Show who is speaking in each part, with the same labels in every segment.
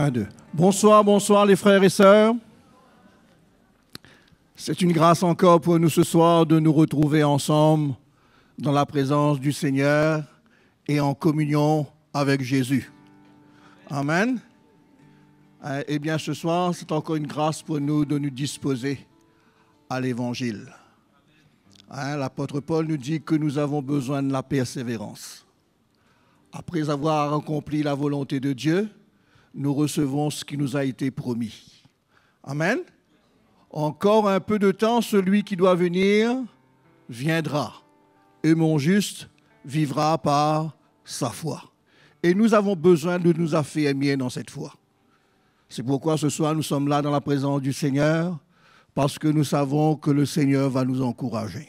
Speaker 1: Un, deux. Bonsoir, bonsoir les frères et sœurs. C'est une grâce encore pour nous ce soir de nous retrouver ensemble dans la présence du Seigneur et en communion avec Jésus. Amen. Eh bien, ce soir, c'est encore une grâce pour nous de nous disposer à l'Évangile. L'apôtre Paul nous dit que nous avons besoin de la persévérance. Après avoir accompli la volonté de Dieu, nous recevons ce qui nous a été promis. Amen. Encore un peu de temps, celui qui doit venir viendra. Et mon juste vivra par sa foi. Et nous avons besoin de nous affermir dans cette foi. C'est pourquoi ce soir, nous sommes là dans la présence du Seigneur, parce que nous savons que le Seigneur va nous encourager.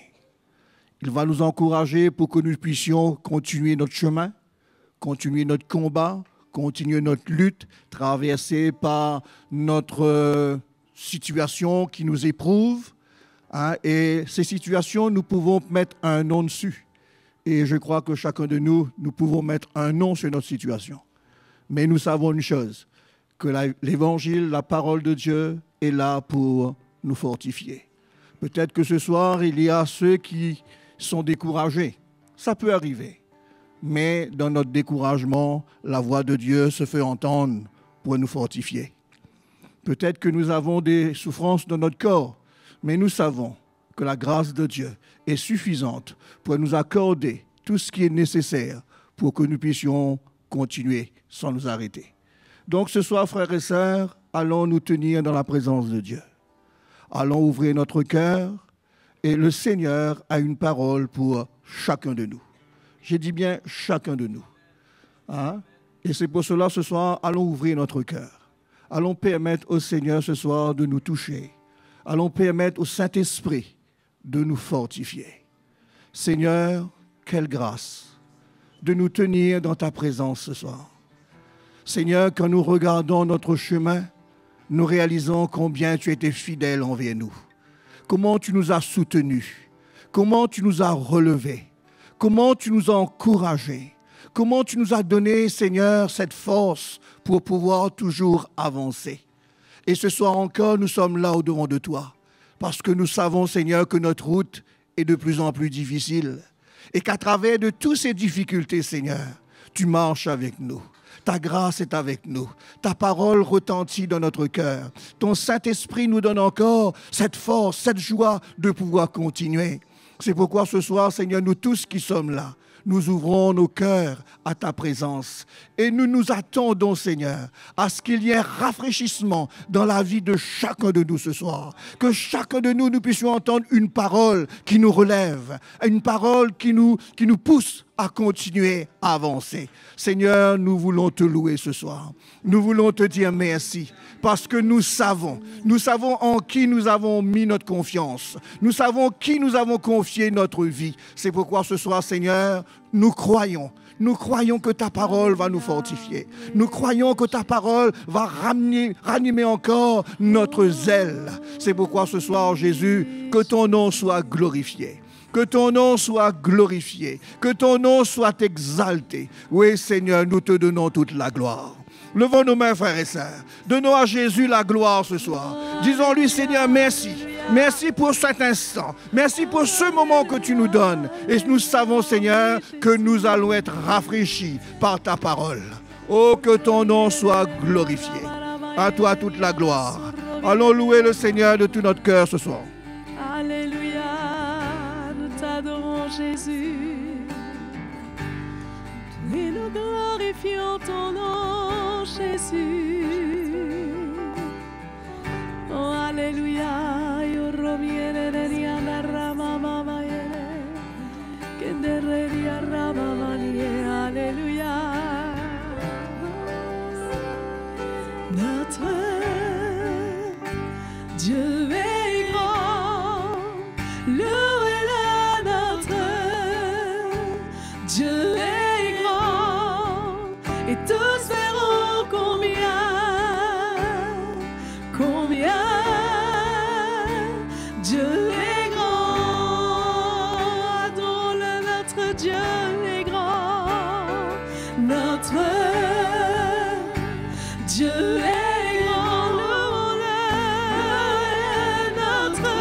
Speaker 1: Il va nous encourager pour que nous puissions continuer notre chemin, continuer notre combat, continuer notre lutte, traverser par notre situation qui nous éprouve. Et ces situations, nous pouvons mettre un nom dessus. Et je crois que chacun de nous, nous pouvons mettre un nom sur notre situation. Mais nous savons une chose, que l'Évangile, la parole de Dieu, est là pour nous fortifier. Peut-être que ce soir, il y a ceux qui sont découragés. Ça peut arriver. Mais dans notre découragement, la voix de Dieu se fait entendre pour nous fortifier. Peut-être que nous avons des souffrances dans notre corps, mais nous savons que la grâce de Dieu est suffisante pour nous accorder tout ce qui est nécessaire pour que nous puissions continuer sans nous arrêter. Donc ce soir, frères et sœurs, allons nous tenir dans la présence de Dieu. Allons ouvrir notre cœur et le Seigneur a une parole pour chacun de nous. J'ai dit bien chacun de nous. Et c'est pour cela, ce soir, allons ouvrir notre cœur. Allons permettre au Seigneur ce soir de nous toucher. Allons permettre au Saint-Esprit de nous fortifier. Seigneur, quelle grâce de nous tenir dans ta présence ce soir. Seigneur, quand nous regardons notre chemin, nous réalisons combien tu étais fidèle envers nous. Comment tu nous as soutenus. Comment tu nous as relevés. Comment tu nous as encouragés. Comment tu nous as donné, Seigneur, cette force pour pouvoir toujours avancer. Et ce soir encore, nous sommes là au-devant de toi. Parce que nous savons, Seigneur, que notre route est de plus en plus difficile. Et qu'à travers de toutes ces difficultés, Seigneur, tu marches avec nous. Ta grâce est avec nous. Ta parole retentit dans notre cœur. Ton Saint-Esprit nous donne encore cette force, cette joie de pouvoir continuer. C'est pourquoi ce soir, Seigneur, nous tous qui sommes là, nous ouvrons nos cœurs à ta présence. Et nous nous attendons, Seigneur, à ce qu'il y ait un rafraîchissement dans la vie de chacun de nous ce soir. Que chacun de nous puissions entendre une parole qui nous relève, une parole qui nous pousse à continuer à avancer. Seigneur, nous voulons te louer ce soir. Nous voulons te dire merci parce que nous savons en qui nous avons mis notre confiance. Nous savons qui nous avons confié notre vie. C'est pourquoi ce soir, Seigneur, nous croyons que ta parole va nous fortifier. Nous croyons que ta parole va ranimer encore notre zèle. C'est pourquoi ce soir, Jésus, que ton nom soit glorifié. Que ton nom soit glorifié, que ton nom soit exalté. Oui, Seigneur, nous te donnons toute la gloire. Levons nos mains, frères et sœurs. Donnons à Jésus la gloire ce soir. Disons-lui, Seigneur, merci. Merci pour cet instant. Merci pour ce moment que tu nous donnes. Et nous savons, Seigneur, que nous allons être rafraîchis par ta parole. Oh, que ton nom soit glorifié. À toi toute la gloire. Allons louer le Seigneur de tout notre cœur ce soir.
Speaker 2: Alléluia. Adorons Jésus et nous glorifions ton nom, Jésus. Oh, Alléluia. Alléluia. Notre Dieu est grand. Dieu est grand et tous verront combien Dieu est grand. Adorons-le, notre Dieu est grand. Notre Dieu est grand, louons-le, notre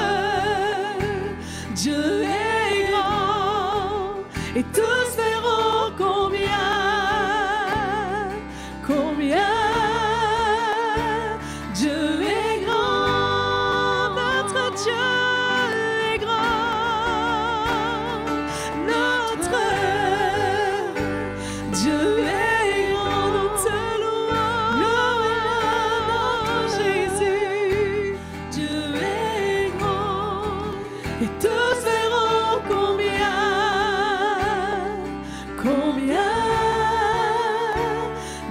Speaker 2: Dieu est grand, et tous verront combien Dieu est grand, notre Dieu est grand, notre Dieu est grand, nous te louons, Jésus, Dieu est grand, et tous verront combien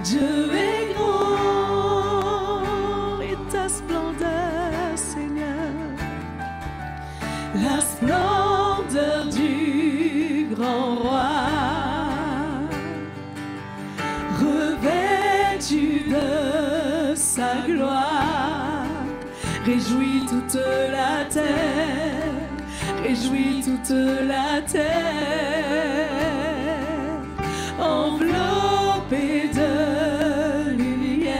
Speaker 2: Dieu est grand, et ta splendeur, Seigneur, la splendeur du grand roi, revêtu de sa gloire, réjouit toute la terre, réjouit toute la terre, enveloppé de lumière,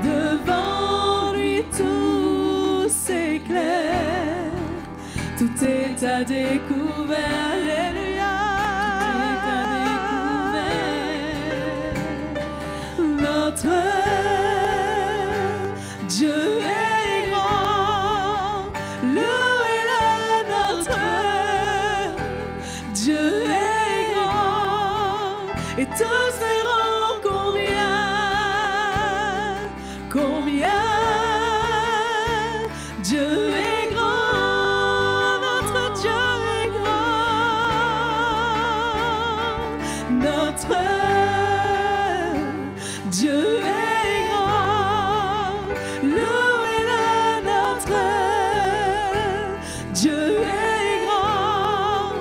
Speaker 2: devant lui tout s'éclaire, tout est à découvert, alléluia, notre Dieu est grand, louez-le, notre Dieu est grand, et tous verront combien Dieu est grand, notre Dieu est grand, notre Dieu est grand, louez-le, notre Dieu est grand,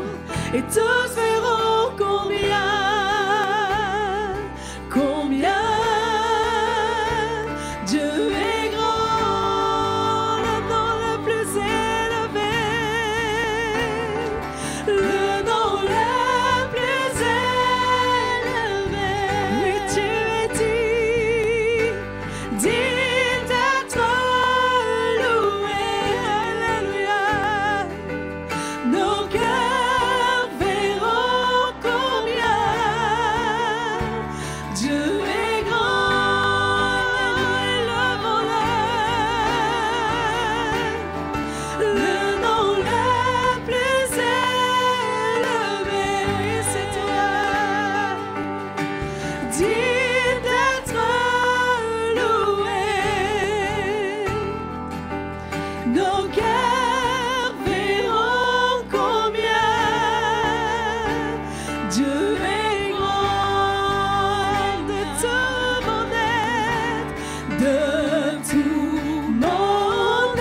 Speaker 2: et tous verront combien Dieu est grand, le nom le plus élevé, le nom le plus élevé, oui, tu es dit d'être loué, alléluia, nos cœurs verront combien Dieu est grand, élevons-le, le nom le plus élevé, oui, c'est toi, dit d'être loué, nos cœurs verront combien Dieu est grand, de tout mon être, de tout mon être,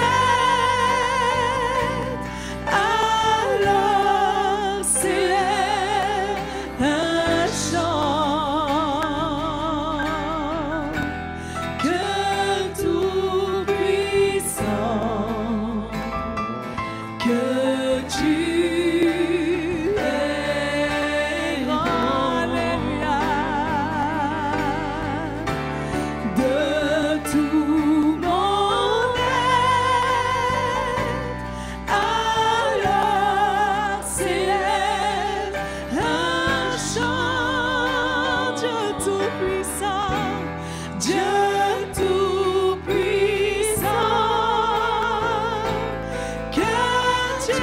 Speaker 2: alors s'élève un chant, que tout puissant, que tu es grand, alléluia, de tout mon être, alors s'élève un chant, Dieu tout-puissant, Dieu tout-puissant, que tu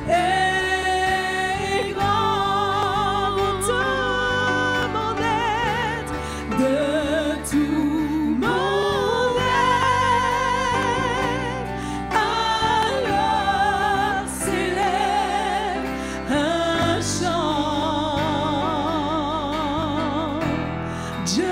Speaker 2: es grand, tout mon être, de tout mon être, alors s'élève un chant, Dieu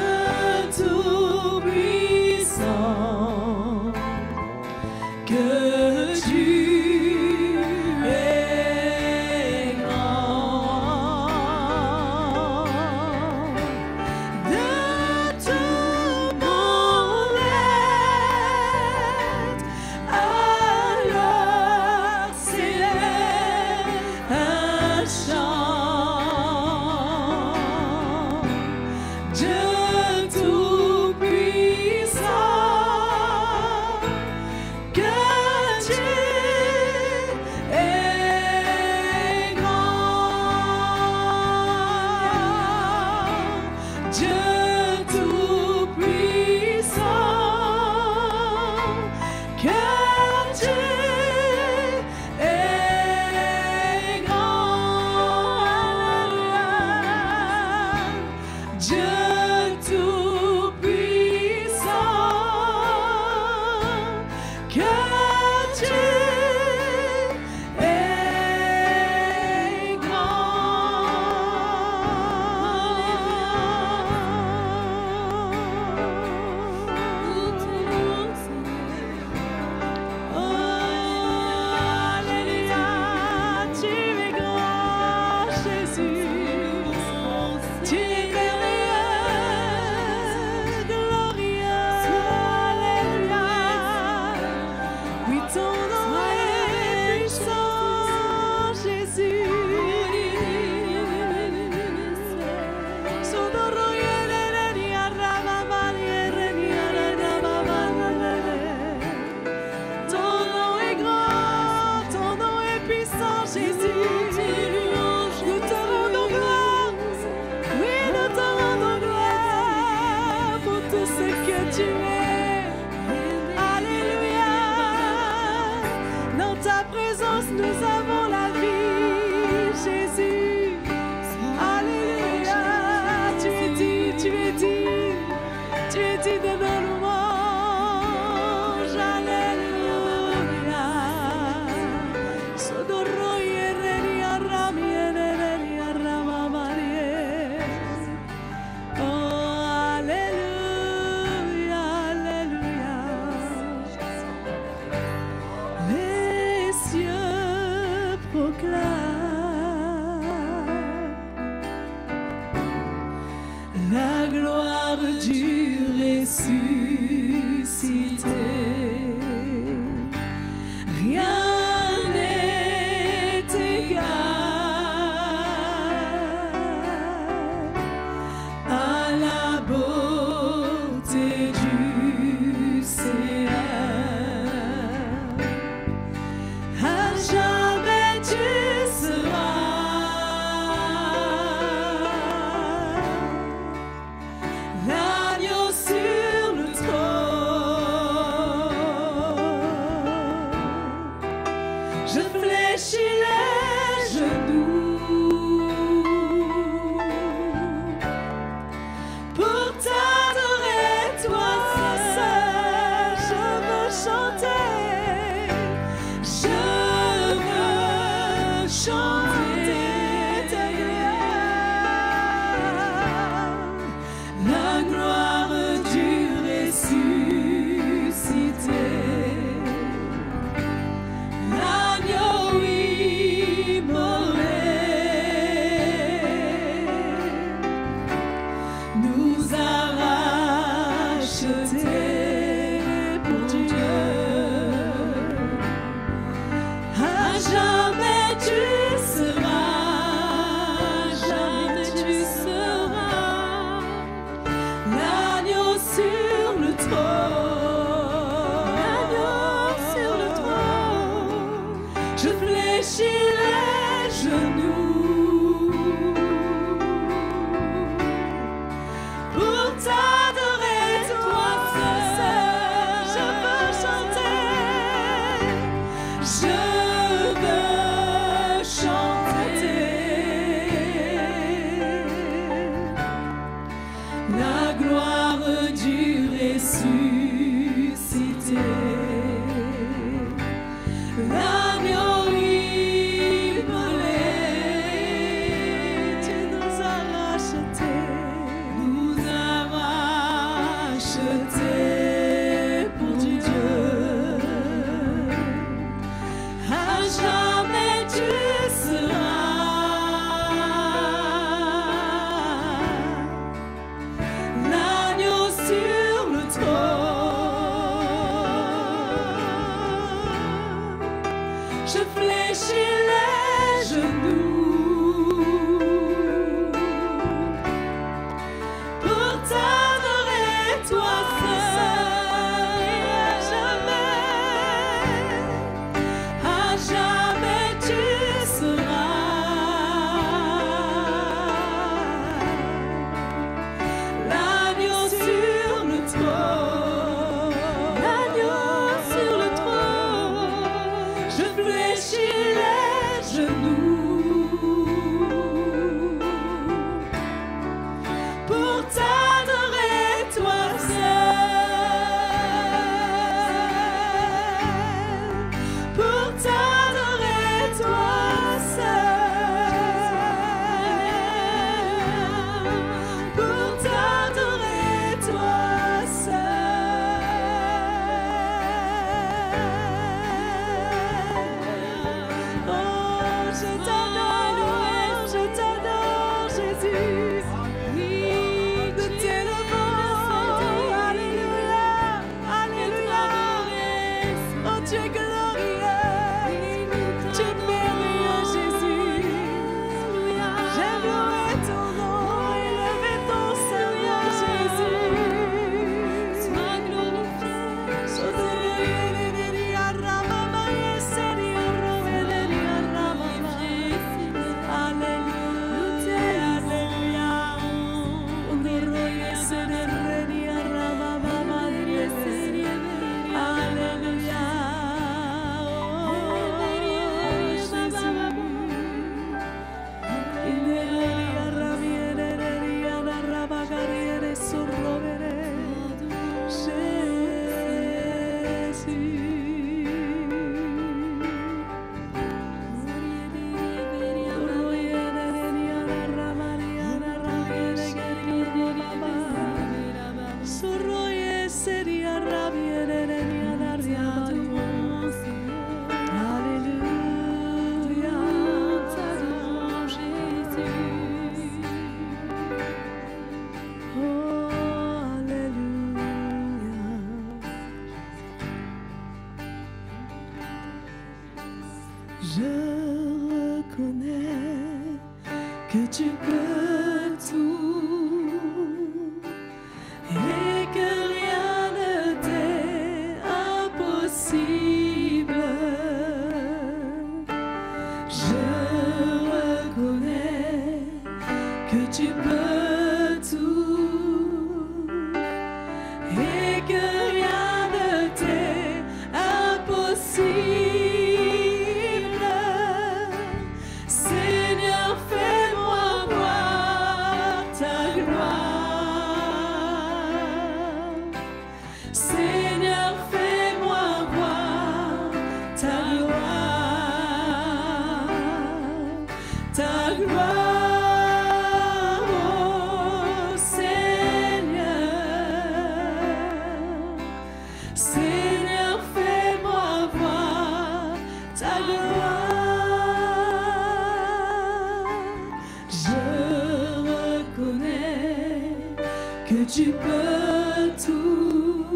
Speaker 2: que tu peux tout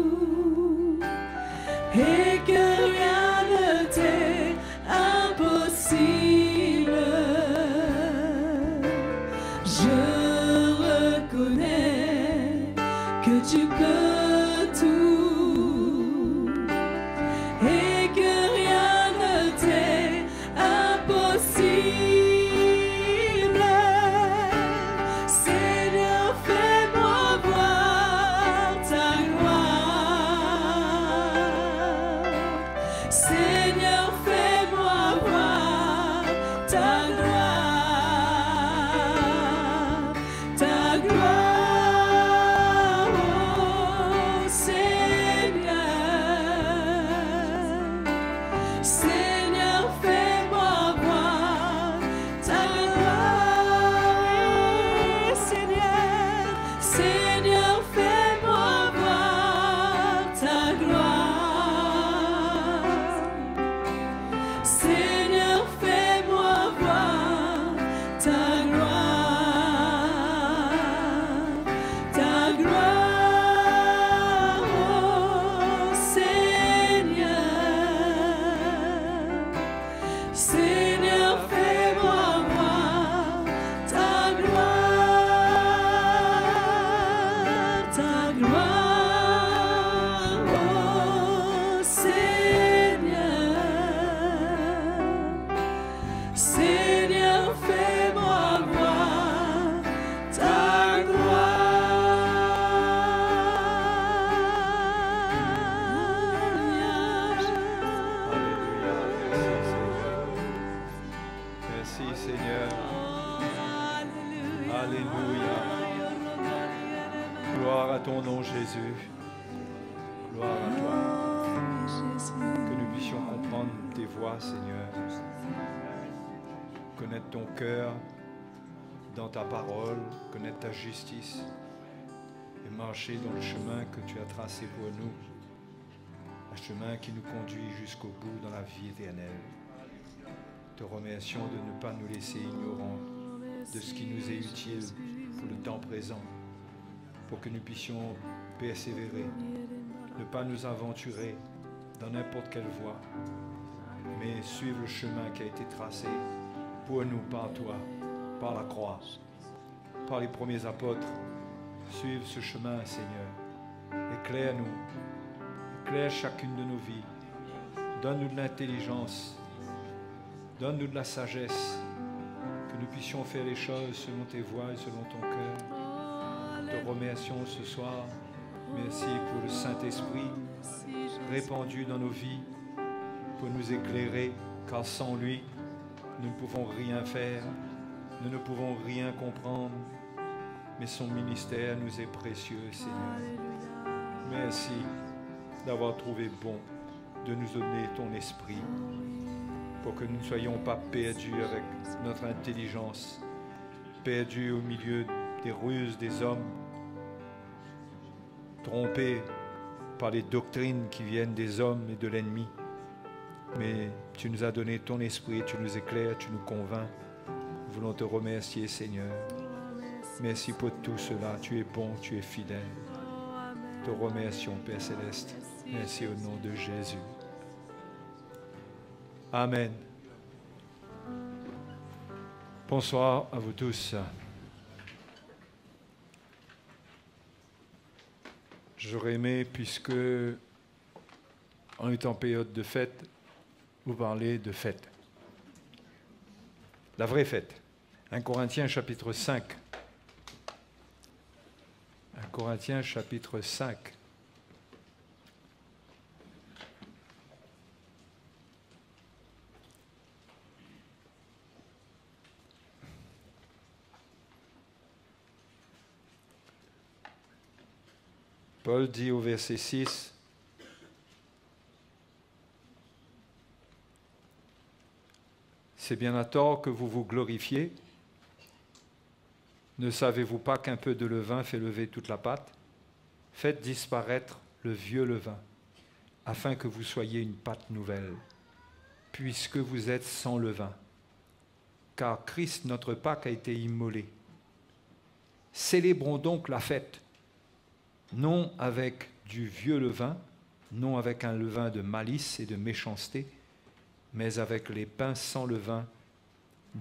Speaker 2: et que rien ne t'est impossible. Je reconnais que tu peux tout et que rien ne t'est impossible. Seigneur, fais-moi voir ta gloire. Seigneur, fais-moi voir ta gloire. Ta gloire, oh Seigneur. Seigneur, fais-moi voir ta gloire. Seigneur, Seigneur, fais-moi voir ta gloire. Seigneur, fais-moi voir ta gloire. Ta gloire, oh Seigneur. Seigneur, fais-moi voir ta gloire. Ta gloire, oh Seigneur. Seigneur, fais-moi voir ta
Speaker 3: Merci Seigneur. Alléluia. Gloire à ton nom Jésus. Gloire à toi. Que nous puissions comprendre tes voies Seigneur. Connaître ton cœur dans ta parole, connaître ta justice et marcher dans le chemin que tu as tracé pour nous. Un chemin qui nous conduit jusqu'au bout dans la vie éternelle. Te remercions de ne pas nous laisser ignorants de ce qui nous est utile pour le temps présent, pour que nous puissions persévérer, ne pas nous aventurer dans n'importe quelle voie, mais suivre le chemin qui a été tracé pour nous par toi, par la croix, par les premiers apôtres. Suivre ce chemin, Seigneur. Éclaire-nous, éclaire chacune de nos vies. Donne-nous de l'intelligence, donne-nous de la sagesse, que nous puissions faire les choses selon tes voies et selon ton cœur. Te remercions ce soir. Merci pour le Saint-Esprit répandu dans nos vies pour nous éclairer, car sans lui, nous ne pouvons rien faire, nous ne pouvons rien comprendre, mais son ministère nous est précieux, Seigneur. Merci d'avoir trouvé bon de nous donner ton esprit pour que nous ne soyons pas perdus avec notre intelligence, perdus au milieu des ruses des hommes, trompés par les doctrines qui viennent des hommes et de l'ennemi. Mais tu nous as donné ton esprit, tu nous éclaires, tu nous convaincs. Nous voulons te remercier, Seigneur. Merci pour tout cela. Tu es bon, tu es fidèle. Te remercions, Père Céleste. Merci au nom de Jésus. Amen. Bonsoir à vous tous. J'aurais aimé, puisque on est en période de fête, vous parler de fête. La vraie fête. 1 Corinthiens chapitre 5. 1 Corinthiens chapitre 5. Paul dit au verset 6, « C'est bien à tort que vous vous glorifiez. Ne savez-vous pas qu'un peu de levain fait lever toute la pâte? Faites disparaître le vieux levain, afin que vous soyez une pâte nouvelle, puisque vous êtes sans levain. Car Christ, notre Pâque, a été immolé. Célébrons donc la fête, non avec du vieux levain, non avec un levain de malice et de méchanceté, mais avec les pains sans levain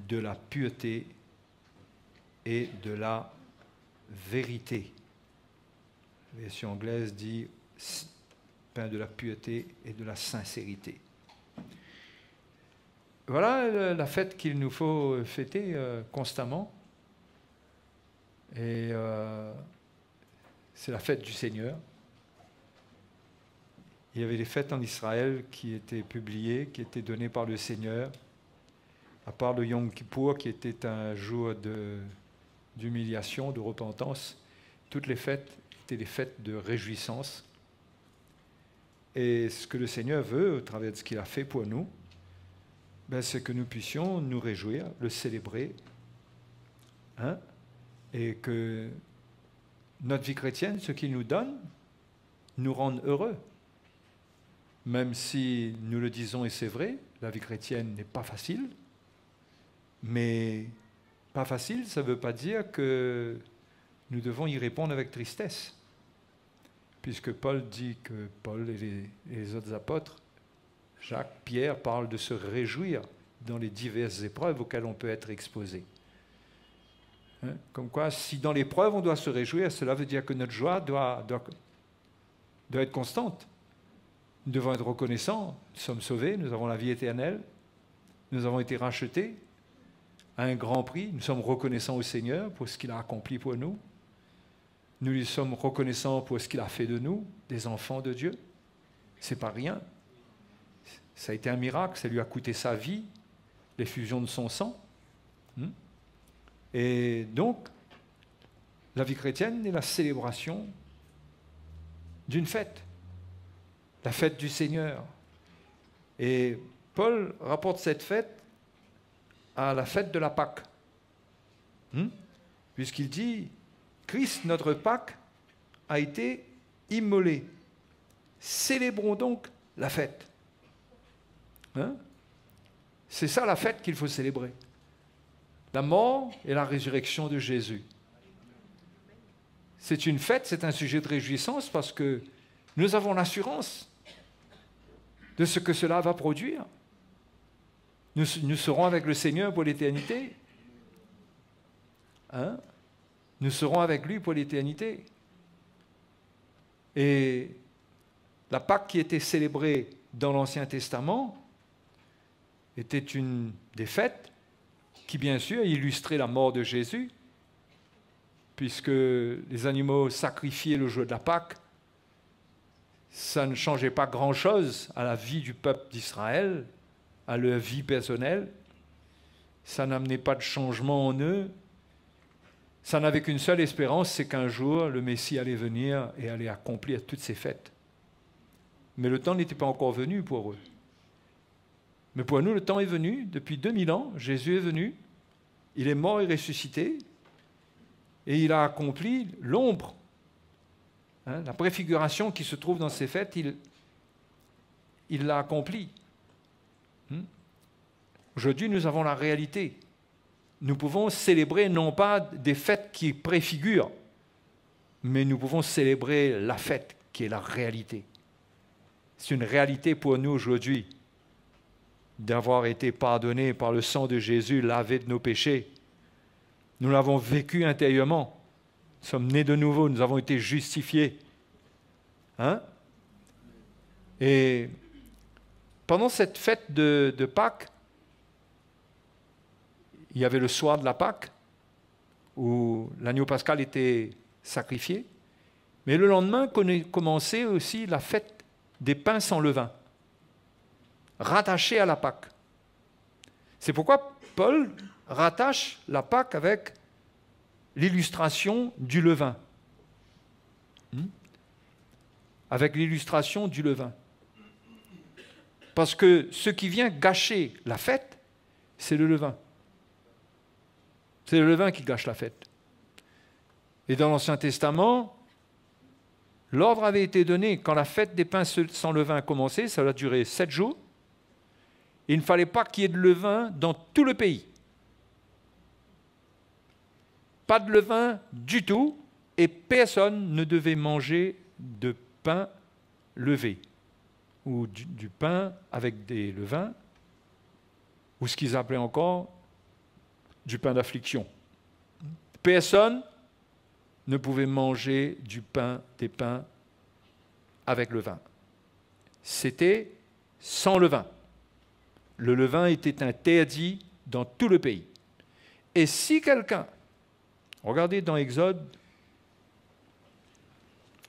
Speaker 3: de la pureté et de la vérité. La version anglaise dit pain de la pureté et de la sincérité. Voilà la fête qu'il nous faut fêter constamment. Et c'est la fête du Seigneur. Il y avait des fêtes en Israël qui étaient publiées, qui étaient données par le Seigneur, à part le Yom Kippour, qui était un jour d'humiliation, de repentance. Toutes les fêtes étaient des fêtes de réjouissance. Et ce que le Seigneur veut, au travers de ce qu'il a fait pour nous, c'est que nous puissions nous réjouir, le célébrer, hein, et que notre vie chrétienne, ce qu'il nous donne, nous rende heureux. Même si nous le disons et c'est vrai, la vie chrétienne n'est pas facile, mais pas facile, ça ne veut pas dire que nous devons y répondre avec tristesse. Puisque Paul dit que Paul et les autres apôtres, Jacques, Pierre, parlent de se réjouir dans les diverses épreuves auxquelles on peut être exposé. Hein? Comme quoi, si dans l'épreuve on doit se réjouir, cela veut dire que notre joie doit être constante. Nous devons être reconnaissants, nous sommes sauvés, nous avons la vie éternelle, nous avons été rachetés à un grand prix, nous sommes reconnaissants au Seigneur pour ce qu'il a accompli pour nous. Nous lui sommes reconnaissants pour ce qu'il a fait de nous, des enfants de Dieu. Ce n'est pas rien. Ça a été un miracle, ça lui a coûté sa vie, l'effusion de son sang. Et donc, la vie chrétienne est la célébration d'une fête, la fête du Seigneur. Et Paul rapporte cette fête à la fête de la Pâque, puisqu'il dit « Christ, notre Pâque, a été immolé. Célébrons donc la fête. » C'est ça la fête qu'il faut célébrer. La mort et la résurrection de Jésus. C'est une fête, c'est un sujet de réjouissance parce que nous avons l'assurance de ce que cela va produire. Nous serons avec le Seigneur pour l'éternité. Nous serons avec lui pour l'éternité. Et la Pâque qui était célébrée dans l'Ancien Testament était une des fêtes qui, bien sûr, illustrait la mort de Jésus, puisque les animaux sacrifiés le jour de la Pâque, ça ne changeait pas grand-chose à la vie du peuple d'Israël, à leur vie personnelle. Ça n'amenait pas de changement en eux. Ça n'avait qu'une seule espérance, c'est qu'un jour, le Messie allait venir et allait accomplir toutes ces fêtes. Mais le temps n'était pas encore venu pour eux. Mais pour nous, le temps est venu. Depuis 2000 ans, Jésus est venu. Il est mort et ressuscité. Et il a accompli l'ombre. La préfiguration qui se trouve dans ces fêtes, il l'a accompli. Aujourd'hui, nous avons la réalité. Nous pouvons célébrer non pas des fêtes qui préfigurent, mais nous pouvons célébrer la fête qui est la réalité. C'est une réalité pour nous aujourd'hui d'avoir été pardonnés par le sang de Jésus, lavé de nos péchés. Nous l'avons vécu intérieurement. Nous sommes nés de nouveau, nous avons été justifiés. Et pendant cette fête de Pâques, il y avait le soir de la Pâque, où l'agneau pascal était sacrifié. Mais le lendemain commençait aussi la fête des pains sans levain, rattachée à la Pâque. C'est pourquoi Paul rattache la Pâque avec l'illustration du levain. Avec l'illustration du levain. Parce que ce qui vient gâcher la fête, c'est le levain. C'est le levain qui gâche la fête. Et dans l'Ancien Testament, l'ordre avait été donné, quand la fête des pains sans levain a commencé, ça a duré 7 jours, il ne fallait pas qu'il y ait de levain dans tout le pays. Pas de levain du tout, et personne ne devait manger de pain levé, ou du pain avec des levains, ou ce qu'ils appelaient encore du pain d'affliction. Personne ne pouvait manger des pains avec levain. C'était sans levain. Le levain était interdit dans tout le pays. Et si quelqu'un, regardez dans Exode,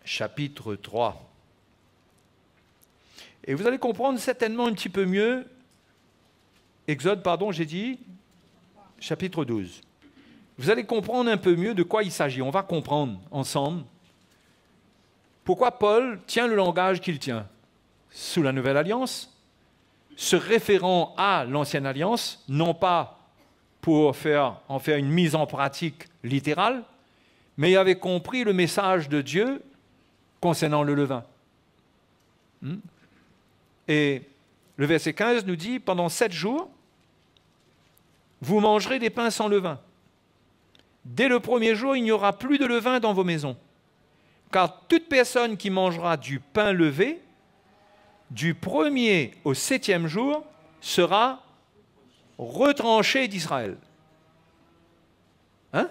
Speaker 3: chapitre 3, et vous allez comprendre certainement un petit peu mieux, Exode, pardon, j'ai dit, chapitre 12. Vous allez comprendre un peu mieux de quoi il s'agit. On va comprendre ensemble pourquoi Paul tient le langage qu'il tient sous la Nouvelle Alliance, se référant à l'Ancienne Alliance, non pas pour en faire une mise en pratique littérale, mais il avait compris le message de Dieu concernant le levain. Et le verset 15 nous dit, pendant 7 jours, vous mangerez des pains sans levain. Dès le premier jour, il n'y aura plus de levain dans vos maisons. Car toute personne qui mangera du pain levé, du 1er au 7e jour, sera retranchée d'Israël. Hein?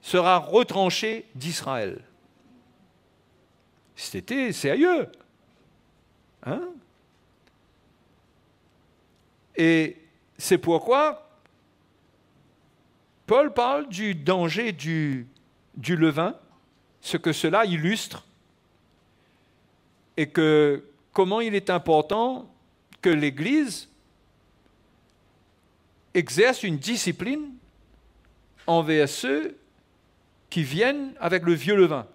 Speaker 3: Sera retranchée d'Israël. C'était sérieux. Hein? Et c'est pourquoi Paul parle du danger du levain, ce que cela illustre, et que comment il est important que l'Église exerce une discipline envers ceux qui viennent avec le vieux levain,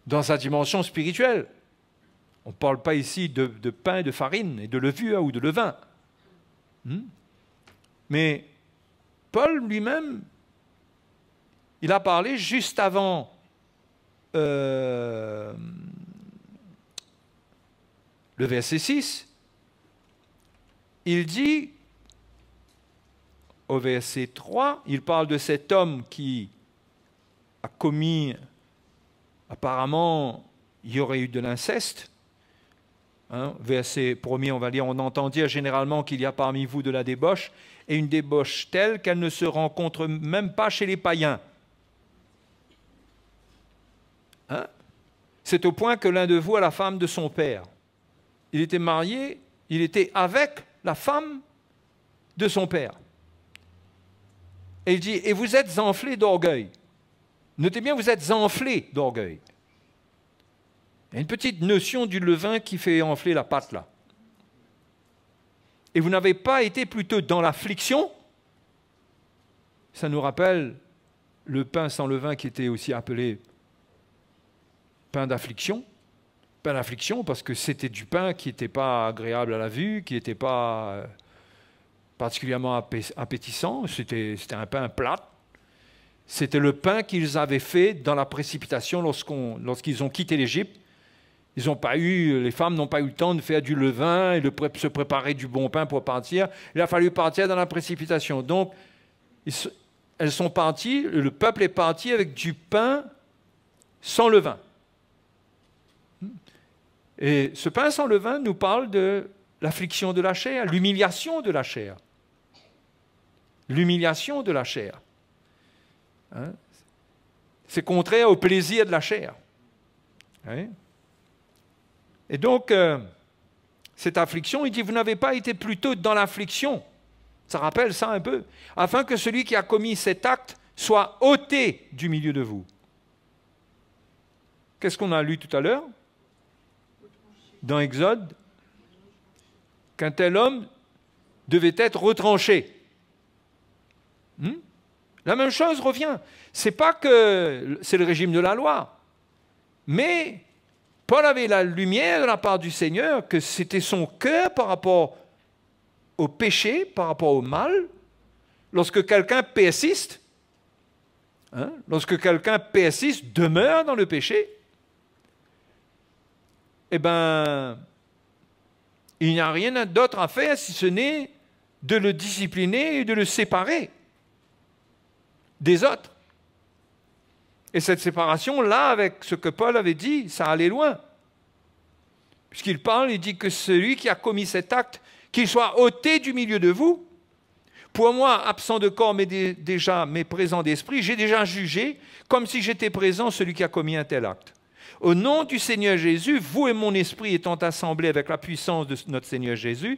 Speaker 3: dans sa dimension spirituelle. On ne parle pas ici de pain, de farine et de levure ou de levain. Mais Paul lui-même, il a parlé juste avant le verset 6. Il dit, au verset 3, il parle de cet homme qui a commis, apparemment, il y aurait eu de l'inceste. Verset 1er, on va lire, on entend dire généralement qu'il y a parmi vous de la débauche, et une débauche telle qu'elle ne se rencontre même pas chez les païens. C'est au point que l'un de vous a la femme de son père. Il était marié, il était avec la femme de son père. Et il dit, et vous êtes enflés d'orgueil. Notez bien, vous êtes enflés d'orgueil. Il y a une petite notion du levain qui fait enfler la pâte là. Et vous n'avez pas été plutôt dans l'affliction. Ça nous rappelle le pain sans levain qui était aussi appelé pain d'affliction. Pain d'affliction parce que c'était du pain qui n'était pas agréable à la vue, qui n'était pas particulièrement appétissant. C'était un pain plat. C'était le pain qu'ils avaient fait dans la précipitation lorsqu'ils ont quitté l'Égypte. Les femmes n'ont pas eu le temps de faire du levain et de se préparer du bon pain pour partir. Il a fallu partir dans la précipitation. Donc, elles sont parties, le peuple est parti avec du pain sans levain. Et ce pain sans levain nous parle de l'affliction de la chair, l'humiliation de la chair. L'humiliation de la chair. C'est contraire au plaisir de la chair. Et donc, cette affliction, il dit, vous n'avez pas été plutôt dans l'affliction. Ça rappelle ça un peu. Afin que celui qui a commis cet acte soit ôté du milieu de vous. Qu'est-ce qu'on a lu tout à l'heure dans Exode? Qu'un tel homme devait être retranché. La même chose revient. C'est pas que c'est le régime de la loi, mais Paul avait la lumière de la part du Seigneur, que c'était son cœur par rapport au péché, par rapport au mal. Lorsque quelqu'un persiste, demeure dans le péché, eh bien, il n'y a rien d'autre à faire si ce n'est de le discipliner et de le séparer des autres. Et cette séparation-là, avec ce que Paul avait dit, ça allait loin. Puisqu'il parle, il dit que celui qui a commis cet acte, qu'il soit ôté du milieu de vous. Pour moi, absent de corps, mais déjà, mais présent d'esprit, j'ai déjà jugé, comme si j'étais présent, celui qui a commis un tel acte. Au nom du Seigneur Jésus, vous et mon esprit étant assemblés avec la puissance de notre Seigneur Jésus,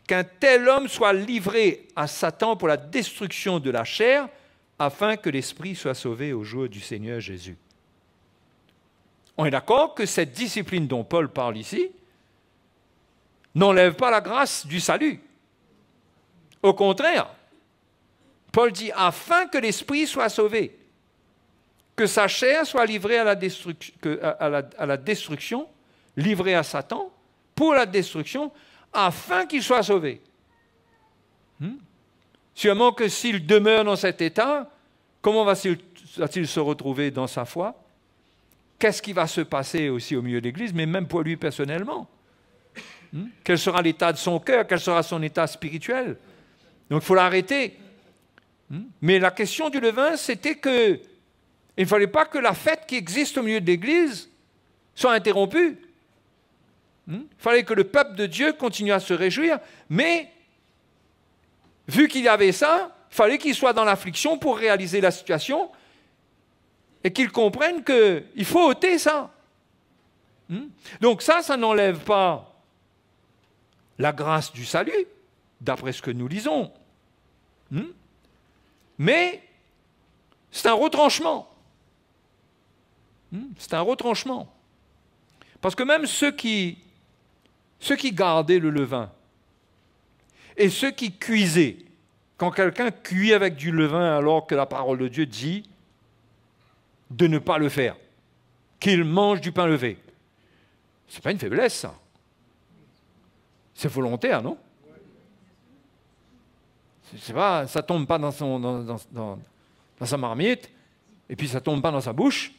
Speaker 3: qu'un tel homme soit livré à Satan pour la destruction de la chair, afin que l'esprit soit sauvé au jour du Seigneur Jésus. On est d'accord que cette discipline dont Paul parle ici n'enlève pas la grâce du salut. Au contraire, Paul dit « afin que l'esprit soit sauvé ». Que sa chair soit livrée à la destruction, livrée à Satan, pour la destruction, afin qu'il soit sauvé. Sûrement que s'il demeure dans cet état, comment va-t-il se retrouver dans sa foi? Qu'est-ce qui va se passer aussi au milieu de l'Église, mais même pour lui personnellement? Quel sera l'état de son cœur? Quel sera son état spirituel? Donc il faut l'arrêter. Mais la question du levain, c'était que il ne fallait pas que la fête qui existe au milieu de l'Église soit interrompue. Il fallait que le peuple de Dieu continue à se réjouir, mais vu qu'il y avait ça, il fallait qu'il soit dans l'affliction pour réaliser la situation et qu'il comprenne qu'il faut ôter ça. Donc ça n'enlève pas la grâce du salut, d'après ce que nous lisons. Mais c'est un retranchement. C'est un retranchement. Parce que même ceux qui gardaient le levain et ceux qui cuisaient, quand quelqu'un cuit avec du levain alors que la parole de Dieu dit de ne pas le faire, qu'il mange du pain levé, ce n'est pas une faiblesse, ça. C'est volontaire, non? C'est pas, ça ne tombe pas dans sa marmite, et puis ça ne tombe pas dans sa bouche,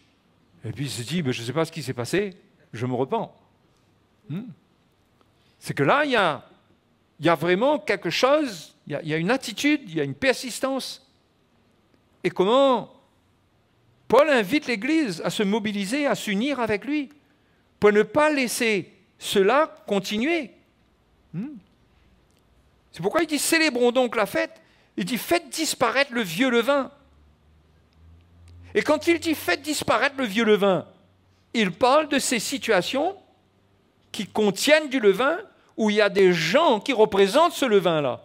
Speaker 3: et puis il se dit, je ne sais pas ce qui s'est passé, je me repens. C'est que là, il y a vraiment quelque chose, il y a une attitude, il y a une persistance. Et comment Paul invite l'Église à se mobiliser, à s'unir avec lui, pour ne pas laisser cela continuer. C'est pourquoi il dit, célébrons donc la fête. Il dit, faites disparaître le vieux levain. Et quand il dit, faites disparaître le vieux levain, il parle de ces situations qui contiennent du levain, où il y a des gens qui représentent ce levain-là.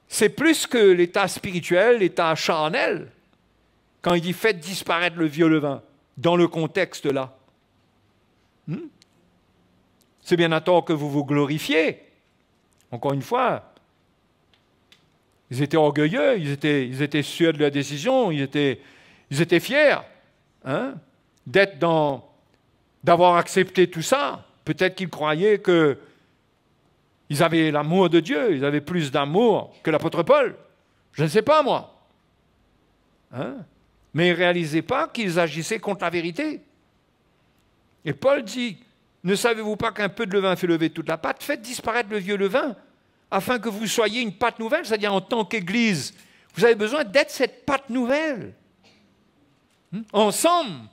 Speaker 3: C'est plus que l'état spirituel, l'état charnel, quand il dit, faites disparaître le vieux levain, dans le contexte là. C'est bien à tort que vous vous glorifiez. Encore une fois, ils étaient orgueilleux, ils étaient sûrs de leur décision, ils étaient fiers d'avoir accepté tout ça. Peut-être qu'ils croyaient qu'ils avaient l'amour de Dieu, ils avaient plus d'amour que l'apôtre Paul. Je ne sais pas, moi. Mais ils ne réalisaient pas qu'ils agissaient contre la vérité. Et Paul dit, ne savez-vous pas qu'un peu de levain fait lever toute la pâte? Faites disparaître le vieux levain, afin que vous soyez une pâte nouvelle, c'est-à-dire en tant qu'Église. Vous avez besoin d'être cette pâte nouvelle. Ensemble.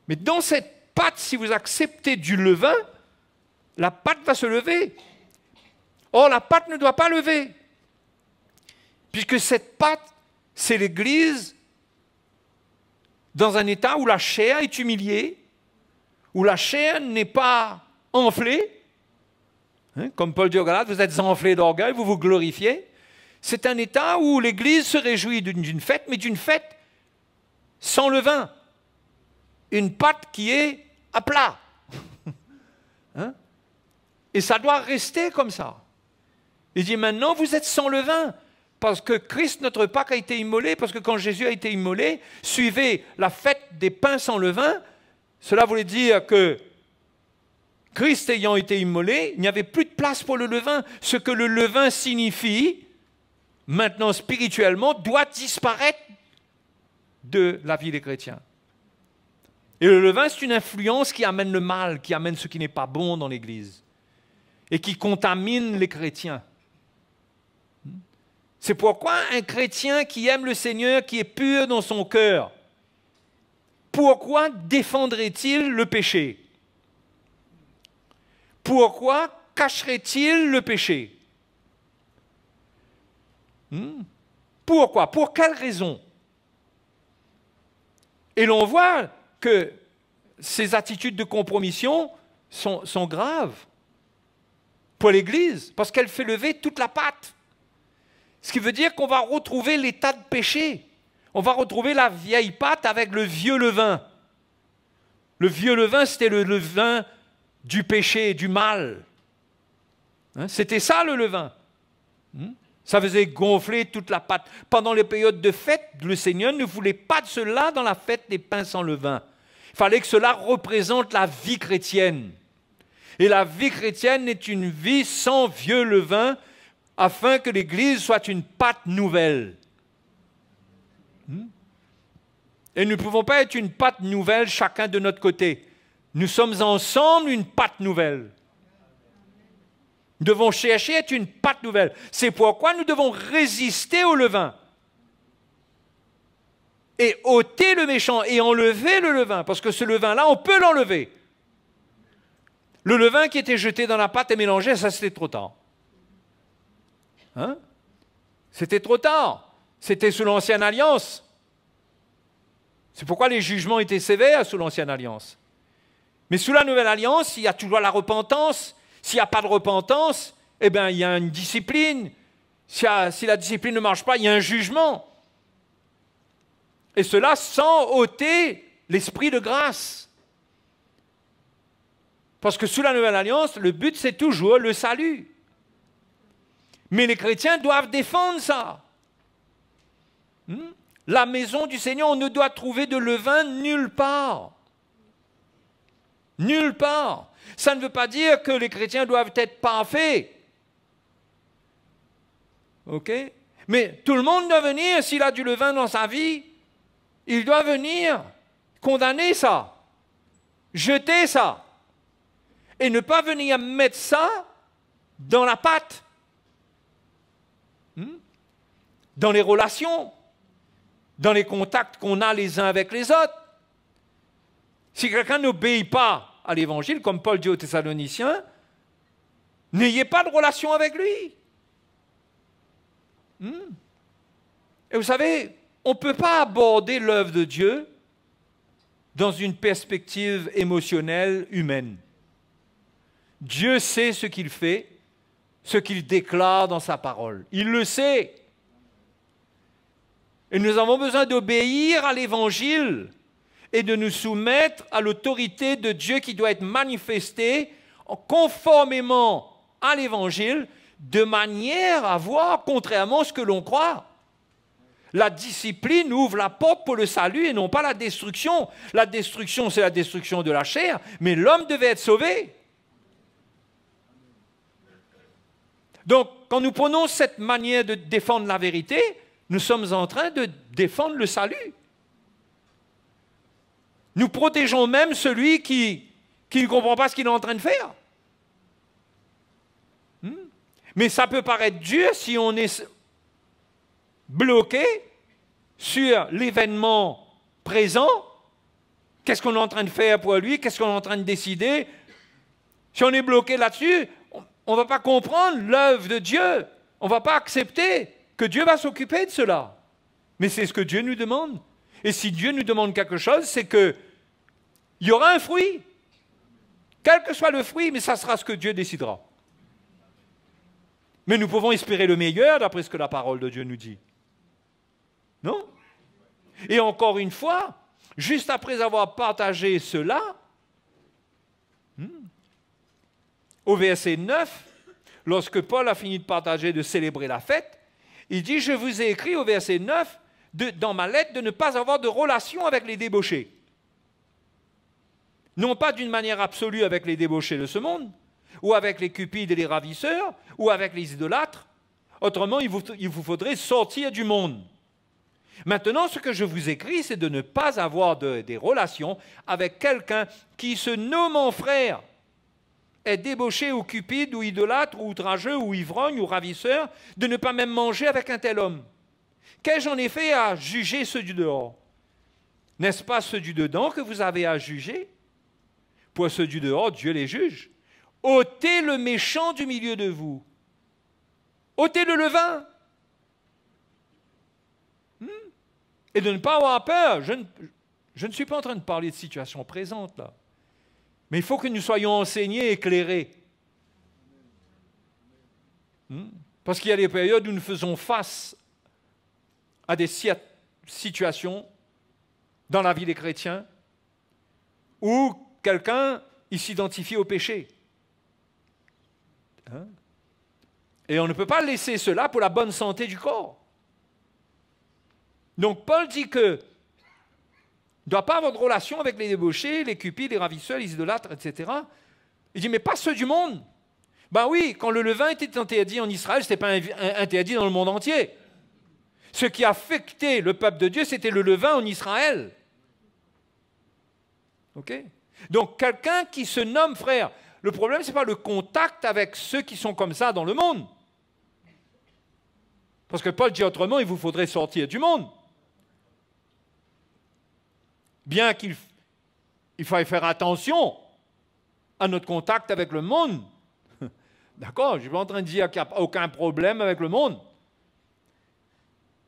Speaker 3: Mais dans cette pâte, si vous acceptez du levain, la pâte va se lever. Or, la pâte ne doit pas lever. Puisque cette pâte, c'est l'Église dans un état où la chair est humiliée, où la chair n'est pas enflée. Comme Paul dit aux Galates, vous êtes enflés d'orgueil, vous vous glorifiez. C'est un état où l'Église se réjouit d'une fête, mais d'une fête sans levain. Une pâte qui est à plat. Et ça doit rester comme ça. Il dit maintenant, vous êtes sans levain, parce que Christ, notre Pâque, a été immolé, parce que quand Jésus a été immolé, suivez la fête des pains sans levain. Cela voulait dire que Christ ayant été immolé, il n'y avait plus de place pour le levain. Ce que le levain signifie, maintenant spirituellement, doit disparaître de la vie des chrétiens. Et le levain, c'est une influence qui amène le mal, qui amène ce qui n'est pas bon dans l'Église et qui contamine les chrétiens.
Speaker 4: C'est pourquoi un chrétien qui aime le Seigneur, qui est pur dans son cœur, pourquoi défendrait-il le péché? Pourquoi cacherait-il le péché? Pourquoi? Pour quelle raison? Et l'on voit que ces attitudes de compromission sont graves pour l'Église, parce qu'elle fait lever toute la pâte. Ce qui veut dire qu'on va retrouver l'état de péché. On va retrouver la vieille pâte avec le vieux levain. Le vieux levain, c'était le levain du péché, du mal. C'était ça le levain. Ça faisait gonfler toute la pâte. Pendant les périodes de fête, le Seigneur ne voulait pas de cela dans la fête des pains sans levain. Il fallait que cela représente la vie chrétienne. Et la vie chrétienne est une vie sans vieux levain, afin que l'Église soit une pâte nouvelle. Et nous ne pouvons pas être une pâte nouvelle chacun de notre côté. Nous sommes ensemble une pâte nouvelle. Nous devons chercher à être une pâte nouvelle. C'est pourquoi nous devons résister au levain. Et ôter le méchant et enlever le levain. Parce que ce levain-là, on peut l'enlever. Le levain qui était jeté dans la pâte et mélangé, ça c'était trop tard. C'était trop tard. C'était sous l'Ancienne Alliance. C'est pourquoi les jugements étaient sévères sous l'Ancienne Alliance. Mais sous la Nouvelle Alliance, il y a toujours la repentance. S'il n'y a pas de repentance, eh bien, il y a une discipline. Si la discipline ne marche pas, il y a un jugement. Et cela sans ôter l'esprit de grâce. Parce que sous la Nouvelle Alliance, le but, c'est toujours le salut. Mais les chrétiens doivent défendre ça. La maison du Seigneur, on ne doit trouver de levain nulle part. Nulle part. Ça ne veut pas dire que les chrétiens doivent être parfaits. OK? Mais tout le monde doit venir, s'il a du levain dans sa vie, il doit venir condamner ça, jeter ça, et ne pas venir mettre ça dans la pâte. Dans les relations, dans les contacts qu'on a les uns avec les autres. Si quelqu'un n'obéit pas à l'Évangile, comme Paul dit aux Thessaloniciens, n'ayez pas de relation avec lui. Et vous savez, on ne peut pas aborder l'œuvre de Dieu dans une perspective émotionnelle humaine. Dieu sait ce qu'il fait, ce qu'il déclare dans sa parole. Il le sait. Et nous avons besoin d'obéir à l'Évangile et de nous soumettre à l'autorité de Dieu qui doit être manifestée conformément à l'Évangile, de manière à voir contrairement à ce que l'on croit. La discipline ouvre la porte pour le salut et non pas la destruction. La destruction, c'est la destruction de la chair, mais l'homme devait être sauvé. Donc, quand nous prenons cette manière de défendre la vérité, nous sommes en train de défendre le salut. Nous protégeons même celui qui ne comprend pas ce qu'il est en train de faire. Mais ça peut paraître dur si on est bloqué sur l'événement présent. Qu'est-ce qu'on est en train de faire pour lui? Qu'est-ce qu'on est en train de décider? Si on est bloqué là-dessus, on ne va pas comprendre l'œuvre de Dieu. On ne va pas accepter que Dieu va s'occuper de cela. Mais c'est ce que Dieu nous demande. Et si Dieu nous demande quelque chose, c'est qu'il y aura un fruit. Quel que soit le fruit, mais ça sera ce que Dieu décidera. Mais nous pouvons espérer le meilleur d'après ce que la parole de Dieu nous dit. Non? Et encore une fois, juste après avoir partagé cela, au verset 9, lorsque Paul a fini de partager, de célébrer la fête, il dit « Je vous ai écrit au verset 9, dans ma lettre, de ne pas avoir de relation avec les débauchés. » Non pas d'une manière absolue avec les débauchés de ce monde, ou avec les cupides et les ravisseurs, ou avec les idolâtres. Autrement, il vous faudrait sortir du monde. Maintenant, ce que je vous écris, c'est de ne pas avoir des relations avec quelqu'un qui se nomme en frère, est débauché ou cupide ou idolâtre ou outrageux ou ivrogne ou ravisseur, de ne pas même manger avec un tel homme. Qu'ai-je en effet à juger ceux du dehors? N'est-ce pas ceux du dedans que vous avez à juger? Pour ceux du dehors, Dieu les juge. Ôtez le méchant du milieu de vous. Ôtez le levain. Et de ne pas avoir peur. Je ne suis pas en train de parler de situation présente, là. Mais il faut que nous soyons enseignés, éclairés. Parce qu'il y a des périodes où nous faisons face à des situations dans la vie des chrétiens où quelqu'un s'identifie au péché. Et on ne peut pas laisser cela pour la bonne santé du corps. Donc Paul dit que ne doit pas avoir de relation avec les débauchés, les cupides, les ravisseurs, les idolâtres, etc. Il dit, mais pas ceux du monde. Ben oui, quand le levain était interdit en Israël, ce n'était pas interdit dans le monde entier. Ce qui affectait le peuple de Dieu, c'était le levain en Israël. Ok? Donc quelqu'un qui se nomme frère, le problème, ce n'est pas le contact avec ceux qui sont comme ça dans le monde. Parce que Paul dit autrement, il vous faudrait sortir du monde. Bien qu'il faille faire attention à notre contact avec le monde. D'accord, je ne suis pas en train de dire qu'il n'y a aucun problème avec le monde.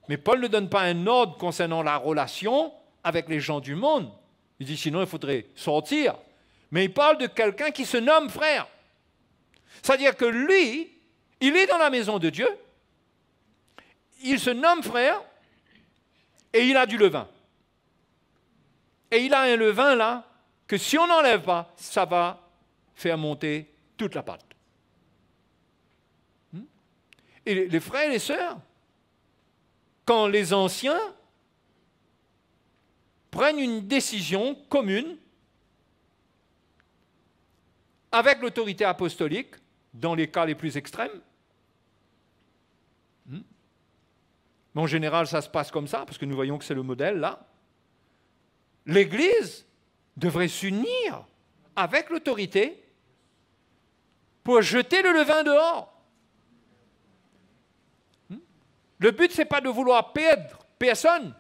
Speaker 4: Mais Paul ne donne pas un ordre concernant la relation avec les gens du monde. Il dit sinon il faudrait sortir. Mais il parle de quelqu'un qui se nomme frère. C'est-à-dire que lui, il est dans la maison de Dieu, il se nomme frère et il a du levain. Et il a un levain là, que si on n'enlève pas, ça va faire monter toute la pâte. Et les frères et les sœurs, quand les anciens prennent une décision commune avec l'autorité apostolique, dans les cas les plus extrêmes, mais en général ça se passe comme ça, parce que nous voyons que c'est le modèle là, l'Église devrait s'unir avec l'autorité pour jeter le levain dehors. Le but, ce n'est pas de vouloir perdre personne,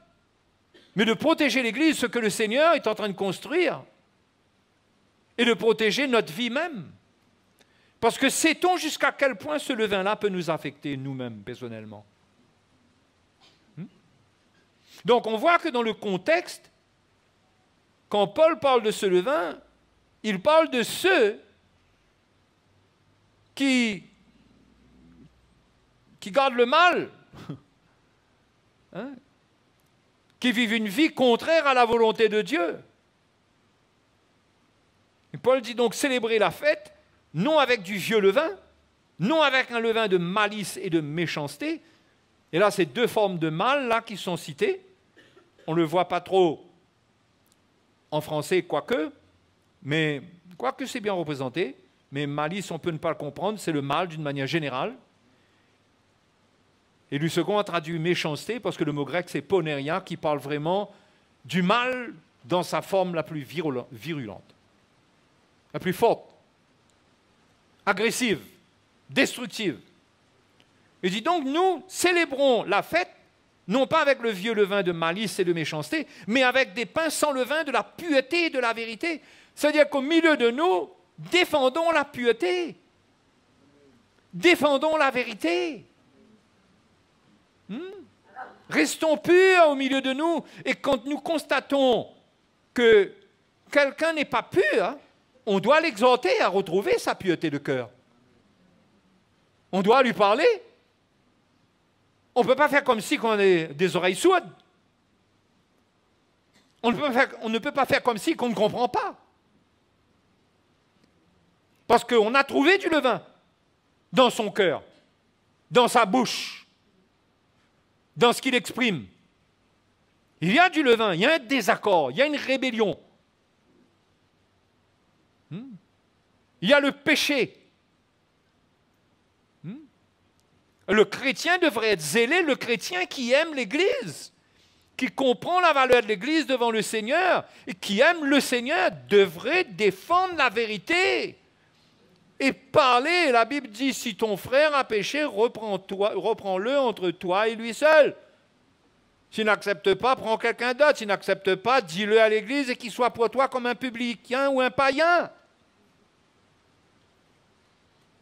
Speaker 4: mais de protéger l'Église, ce que le Seigneur est en train de construire, et de protéger notre vie même. Parce que sait-on jusqu'à quel point ce levain-là peut nous affecter nous-mêmes, personnellement? Donc on voit que dans le contexte, quand Paul parle de ce levain, il parle de ceux qui gardent le mal, qui vivent une vie contraire à la volonté de Dieu. Et Paul dit donc célébrer la fête, non avec du vieux levain, non avec un levain de malice et de méchanceté. Et là, c'est deux formes de mal là qui sont citées. On ne le voit pas trop en français, quoique c'est bien représenté, mais malice, on peut ne pas le comprendre, c'est le mal d'une manière générale. Et le second a traduit méchanceté, parce que le mot grec, c'est poneria, qui parle vraiment du mal dans sa forme la plus virulente, la plus forte, agressive, destructive. Il dit donc, nous célébrons la fête, non pas avec le vieux levain de malice et de méchanceté, mais avec des pains sans levain de la pureté et de la vérité. C'est-à-dire qu'au milieu de nous, défendons la pureté, défendons la vérité. Restons purs au milieu de nous, et quand nous constatons que quelqu'un n'est pas pur, on doit l'exhorter à retrouver sa pureté de cœur. On doit lui parler. On ne peut pas faire comme si on a des oreilles sourdes. On ne peut pas faire comme si on ne comprend pas. Parce qu'on a trouvé du levain dans son cœur, dans sa bouche, dans ce qu'il exprime. Il y a du levain, il y a un désaccord, il y a une rébellion. Il y a le péché. Le chrétien devrait être zélé, le chrétien qui aime l'Église, qui comprend la valeur de l'Église devant le Seigneur et qui aime le Seigneur devrait défendre la vérité. et parler. La Bible dit, si ton frère a péché, reprends-le entre toi et lui seul. S'il n'accepte pas, prends quelqu'un d'autre. S'il n'accepte pas, dis-le à l'église et qu'il soit pour toi comme un publicain ou un païen.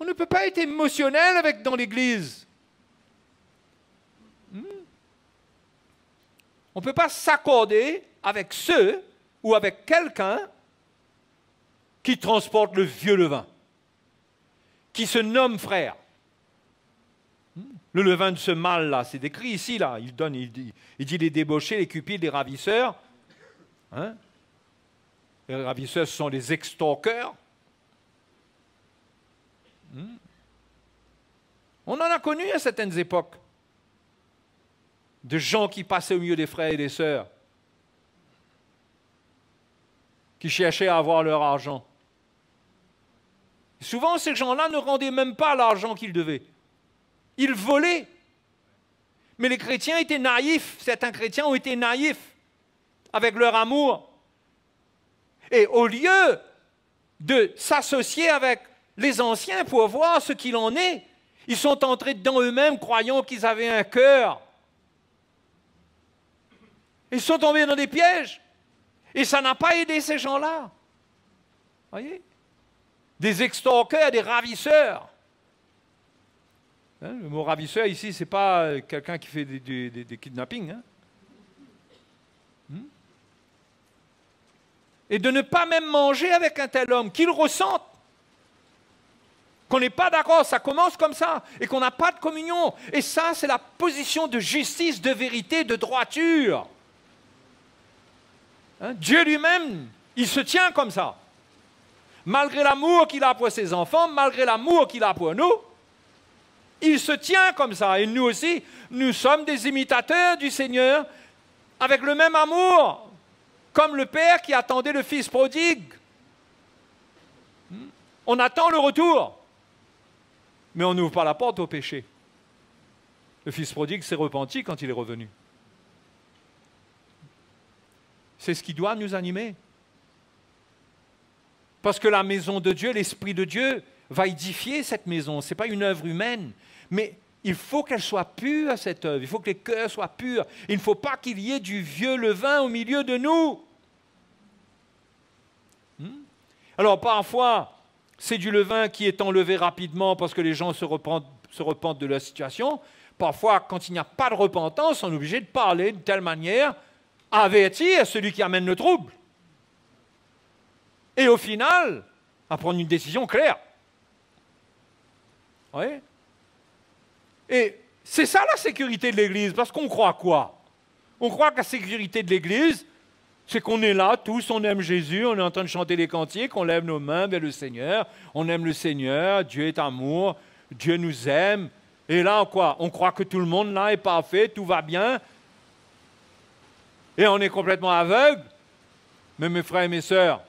Speaker 4: On ne peut pas être émotionnel dans l'église. On ne peut pas s'accorder avec ceux ou avec quelqu'un qui transporte le vieux levain, qui se nomme frère. Le levain de ce mal-là, c'est décrit ici, là. Il dit les débauchés, les cupides, les ravisseurs. Hein? Les ravisseurs, ce sont les extorqueurs. On en a connu à certaines époques. De gens qui passaient au milieu des frères et des sœurs, qui cherchaient à avoir leur argent. Souvent, ces gens-là ne rendaient même pas l'argent qu'ils devaient. Ils volaient. Mais les chrétiens étaient naïfs. Certains chrétiens ont été naïfs avec leur amour. Et au lieu de s'associer avec les anciens pour voir ce qu'il en est, ils sont entrés dedans eux-mêmes, croyant qu'ils avaient un cœur. Ils sont tombés dans des pièges. Et ça n'a pas aidé ces gens-là. Voyez? Des extorqueurs, des ravisseurs. Hein, le mot ravisseur ici, ce n'est pas quelqu'un qui fait des kidnappings. Hein? Et de ne pas même manger avec un tel homme, qu'il ressente. Qu'on n'est pas d'accord, ça commence comme ça, et qu'on n'a pas de communion. Et ça, c'est la position de justice, de vérité, de droiture. Hein? Dieu lui-même, il se tient comme ça. Malgré l'amour qu'il a pour ses enfants, malgré l'amour qu'il a pour nous, il se tient comme ça. Et nous aussi, nous sommes des imitateurs du Seigneur avec le même amour, comme le Père qui attendait le Fils prodigue. On attend le retour, mais on n'ouvre pas la porte au péché. Le Fils prodigue s'est repenti quand il est revenu. C'est ce qui doit nous animer. Parce que la maison de Dieu, l'Esprit de Dieu, va édifier cette maison. Ce n'est pas une œuvre humaine, mais il faut qu'elle soit pure, cette œuvre. Il faut que les cœurs soient purs. Il ne faut pas qu'il y ait du vieux levain au milieu de nous. Alors parfois, c'est du levain qui est enlevé rapidement parce que les gens se repentent de leur situation. Parfois, quand il n'y a pas de repentance, on est obligé de parler de telle manière à avertir celui qui amène le trouble. Et au final, à prendre une décision claire. Oui. Et c'est ça la sécurité de l'Église, parce qu'on croit quoi? On croit que la sécurité de l'Église, c'est qu'on est là, tous, on aime Jésus, on est en train de chanter les cantiques, on lève nos mains vers le Seigneur, on aime le Seigneur, Dieu est amour, Dieu nous aime. Et là, quoi? On croit que tout le monde là est parfait, tout va bien. Et on est complètement aveugle. Mais mes frères et mes sœurs,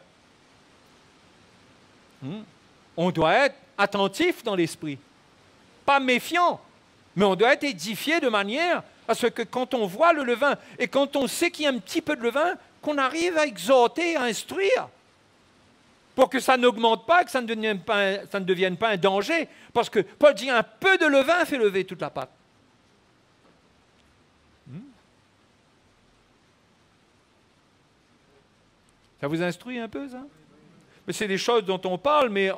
Speaker 4: on doit être attentif dans l'esprit. Pas méfiant, mais on doit être édifié de manière à ce que quand on voit le levain, et quand on sait qu'il y a un petit peu de levain, qu'on arrive à exhorter, à instruire, pour que ça n'augmente pas, que ça ne devienne pas un danger. Parce que Paul dit, un peu de levain fait lever toute la pâte. Ça vous instruit un peu, ça? Mais c'est des choses dont on parle, mais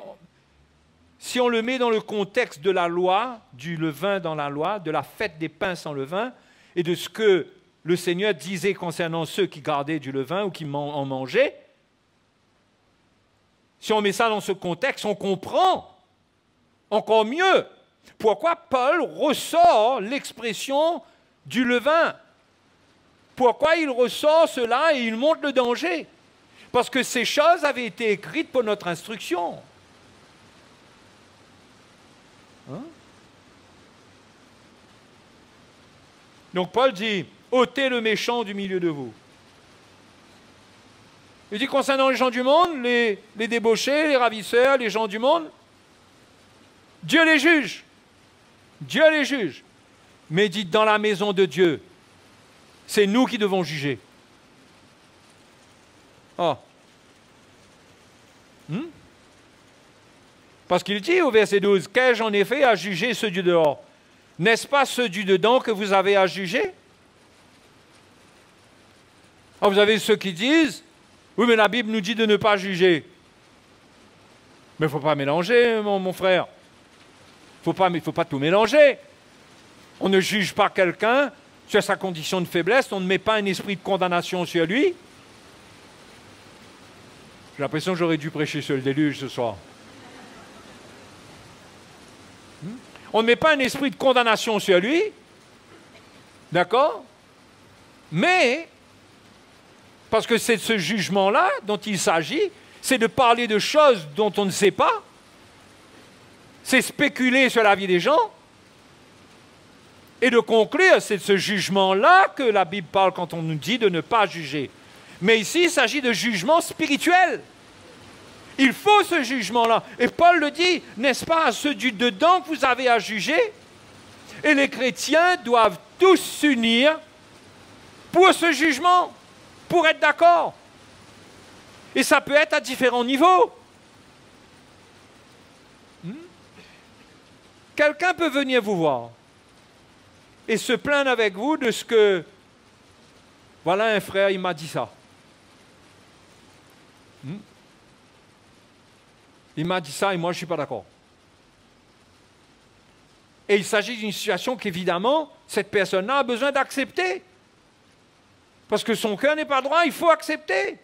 Speaker 4: si on le met dans le contexte de la loi, du levain dans la loi, de la fête des pains sans levain, et de ce que le Seigneur disait concernant ceux qui gardaient du levain ou qui en mangeaient, si on met ça dans ce contexte, on comprend encore mieux pourquoi Paul ressort l'expression du levain. Pourquoi il ressort cela et il montre le danger. Parce que ces choses avaient été écrites pour notre instruction. Hein? Donc Paul dit, ôtez le méchant du milieu de vous. Il dit concernant les gens du monde, les débauchés, les ravisseurs, les gens du monde, Dieu les juge. Dieu les juge. Mais dites dans la maison de Dieu, c'est nous qui devons juger. Oh. Parce qu'il dit au verset 12, « Qu'ai-je en effet à juger ceux du dehors? N'est-ce pas ceux du dedans que vous avez à juger? » Alors vous avez ceux qui disent, « Oui, mais la Bible nous dit de ne pas juger. » Mais il ne faut pas mélanger, mon frère. Il ne faut pas tout mélanger. On ne juge pas quelqu'un sur sa condition de faiblesse, on ne met pas un esprit de condamnation sur lui. J'ai l'impression que j'aurais dû prêcher sur le déluge ce soir. On ne met pas un esprit de condamnation sur lui, d'accord? Mais, parce que c'est ce jugement-là dont il s'agit, c'est de parler de choses dont on ne sait pas, c'est spéculer sur la vie des gens, et de conclure, c'est de ce jugement-là que la Bible parle quand on nous dit de ne pas juger. Mais ici, il s'agit de jugement spirituel. Il faut ce jugement-là. Et Paul le dit, n'est-ce pas, à ceux du dedans que vous avez à juger? Et les chrétiens doivent tous s'unir pour ce jugement, pour être d'accord. Et ça peut être à différents niveaux. Quelqu'un peut venir vous voir et se plaindre avec vous de ce que, voilà un frère, il m'a dit ça. Il m'a dit ça et moi je ne suis pas d'accord. Et il s'agit d'une situation qu'évidemment, cette personne-là a besoin d'accepter. Parce que son cœur n'est pas droit, il faut accepter.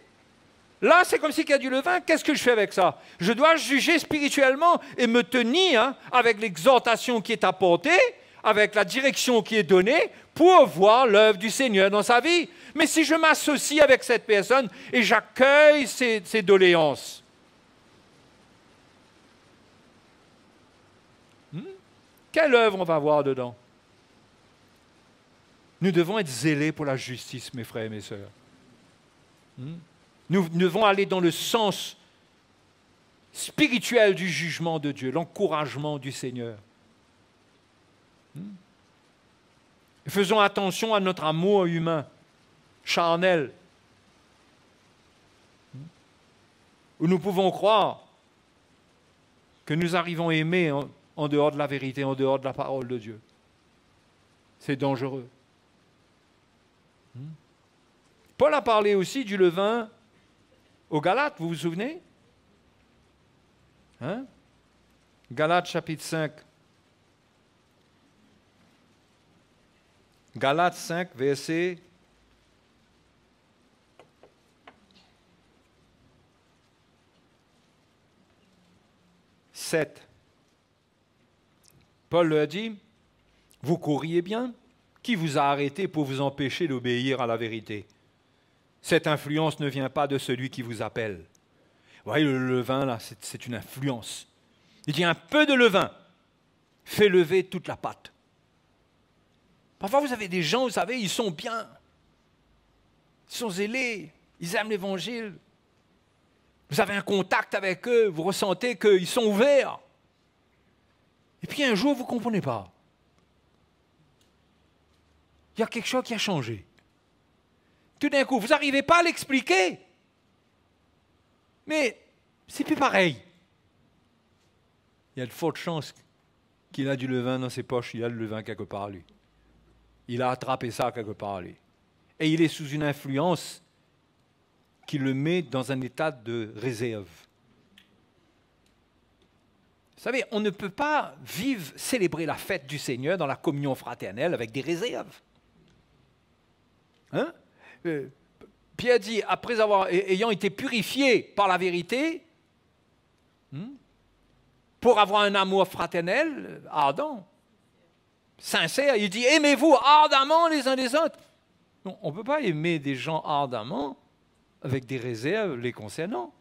Speaker 4: Là, c'est comme s'il y a du levain, qu'est-ce que je fais avec ça? Je dois juger spirituellement et me tenir avec l'exhortation qui est apportée, avec la direction qui est donnée, pour voir l'œuvre du Seigneur dans sa vie. Mais si je m'associe avec cette personne et j'accueille ses doléances, quelle œuvre on va voir dedans? Nous devons être zélés pour la justice, mes frères et mes sœurs. Nous devons aller dans le sens spirituel du jugement de Dieu, l'encouragement du Seigneur. Et faisons attention à notre amour humain, charnel, où nous pouvons croire que nous arrivons à aimer en dehors de la vérité, en dehors de la parole de Dieu. C'est dangereux. Paul a parlé aussi du levain aux Galates, vous vous souvenez? Galates chapitre 5. Galates 5, verset 7. Paul leur dit, « Vous courriez bien, qui vous a arrêté pour vous empêcher d'obéir à la vérité? Cette influence ne vient pas de celui qui vous appelle. » Vous voyez, le levain, là, c'est une influence. Il dit, un peu de levain fait lever toute la pâte. Parfois, vous avez des gens, vous savez, ils sont bien. Ils sont zélés, ils aiment l'Évangile. Vous avez un contact avec eux, vous ressentez qu'ils sont ouverts. Et puis un jour, vous ne comprenez pas. Il y a quelque chose qui a changé. Tout d'un coup, vous n'arrivez pas à l'expliquer. Mais c'est plus pareil. Il y a de fortes chances qu'il a du levain dans ses poches. Il a le levain quelque part, lui. Il a attrapé ça quelque part, lui. Et il est sous une influence qui le met dans un état de réserve. Vous savez, on ne peut pas célébrer la fête du Seigneur dans la communion fraternelle avec des réserves. Pierre dit, ayant été purifié par la vérité, pour avoir un amour fraternel ardent, sincère, il dit, aimez-vous ardemment les uns les autres. Non, on ne peut pas aimer des gens ardemment avec des réserves les concernant.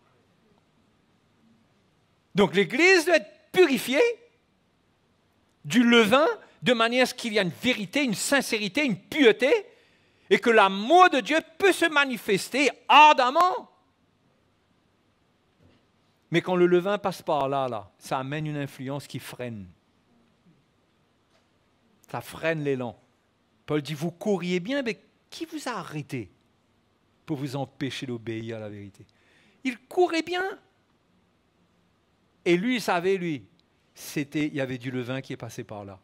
Speaker 4: Donc l'Église doit être purifiée du levain de manière à ce qu'il y ait une vérité, une sincérité, une pureté, et que l'amour de Dieu peut se manifester ardemment. Mais quand le levain passe par là, ça amène une influence qui freine. Ça freine l'élan. Paul dit, vous courriez bien, mais qui vous a arrêté pour vous empêcher d'obéir à la vérité? Il courait bien. Et lui, il savait, il y avait du levain qui est passé par là.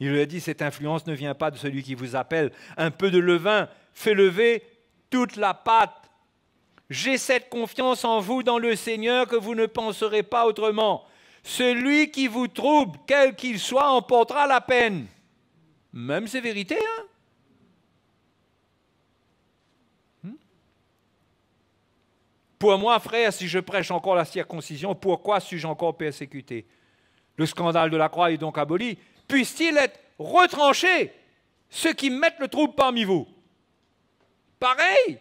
Speaker 4: Il lui a dit, cette influence ne vient pas de celui qui vous appelle. Un peu de levain fait lever toute la pâte. J'ai cette confiance en vous dans le Seigneur que vous ne penserez pas autrement. Celui qui vous trouble, quel qu'il soit, en portera la peine. Même c'est vérité, hein? Pour moi, frère, si je prêche encore la circoncision, pourquoi suis-je encore persécuté? Le scandale de la croix est donc aboli. Puisse-t-il être retranché, ceux qui mettent le trouble parmi vous? Pareil.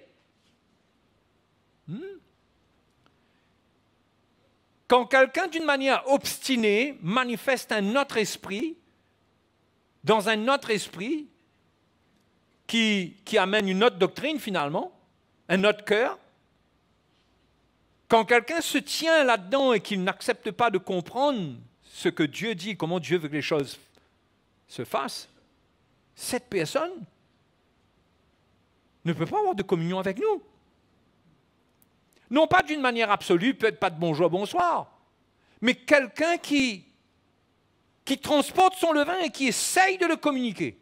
Speaker 4: Quand quelqu'un, d'une manière obstinée, manifeste un autre esprit, dans un autre esprit, qui amène une autre doctrine finalement, un autre cœur, quand quelqu'un se tient là-dedans et qu'il n'accepte pas de comprendre ce que Dieu dit, comment Dieu veut que les choses se fassent, cette personne ne peut pas avoir de communion avec nous. Non pas d'une manière absolue, peut-être pas de bonjour, bonsoir, mais quelqu'un qui transporte son levain et qui essaye de le communiquer.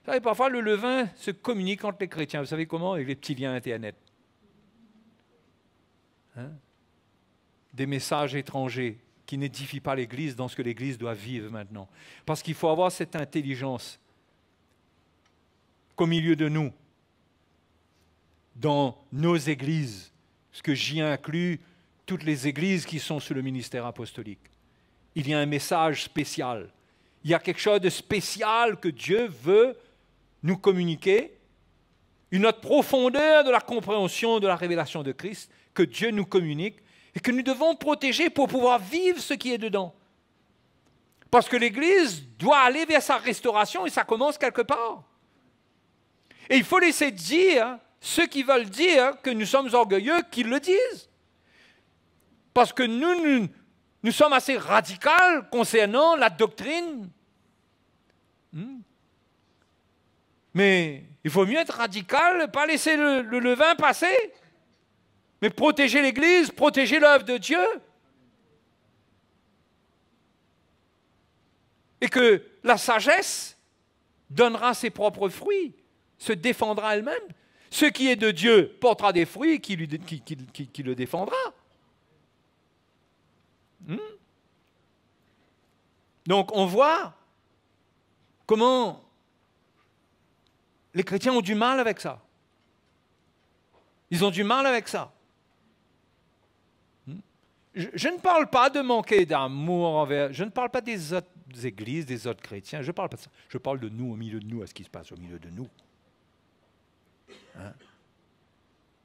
Speaker 4: Vous savez, parfois le levain se communique entre les chrétiens. Vous savez comment? Avec les petits liens Internet. Des messages étrangers qui n'édifient pas l'Église dans ce que l'Église doit vivre maintenant. Parce qu'il faut avoir cette intelligence qu'au milieu de nous, dans nos églises, ce que j'y inclus toutes les églises qui sont sous le ministère apostolique, il y a un message spécial. Il y a quelque chose de spécial que Dieu veut nous communiquer, une autre profondeur de la compréhension de la révélation de Christ que Dieu nous communique et que nous devons protéger pour pouvoir vivre ce qui est dedans. Parce que l'Église doit aller vers sa restauration et ça commence quelque part. Et il faut laisser dire, ceux qui veulent dire que nous sommes orgueilleux, qu'ils le disent. Parce que nous sommes assez radicaux concernant la doctrine. Mais il faut mieux être radical et pas laisser le levain passer. Mais protéger l'Église, protéger l'œuvre de Dieu. Et que la sagesse donnera ses propres fruits, se défendra elle-même. Ce qui est de Dieu portera des fruits qui le défendra. Donc on voit comment les chrétiens ont du mal avec ça. Ils ont du mal avec ça. Je ne parle pas de manquer d'amour envers... Je ne parle pas des autres églises, des autres chrétiens. Je ne parle pas de ça. Je parle de nous, au milieu de nous, à ce qui se passe au milieu de nous.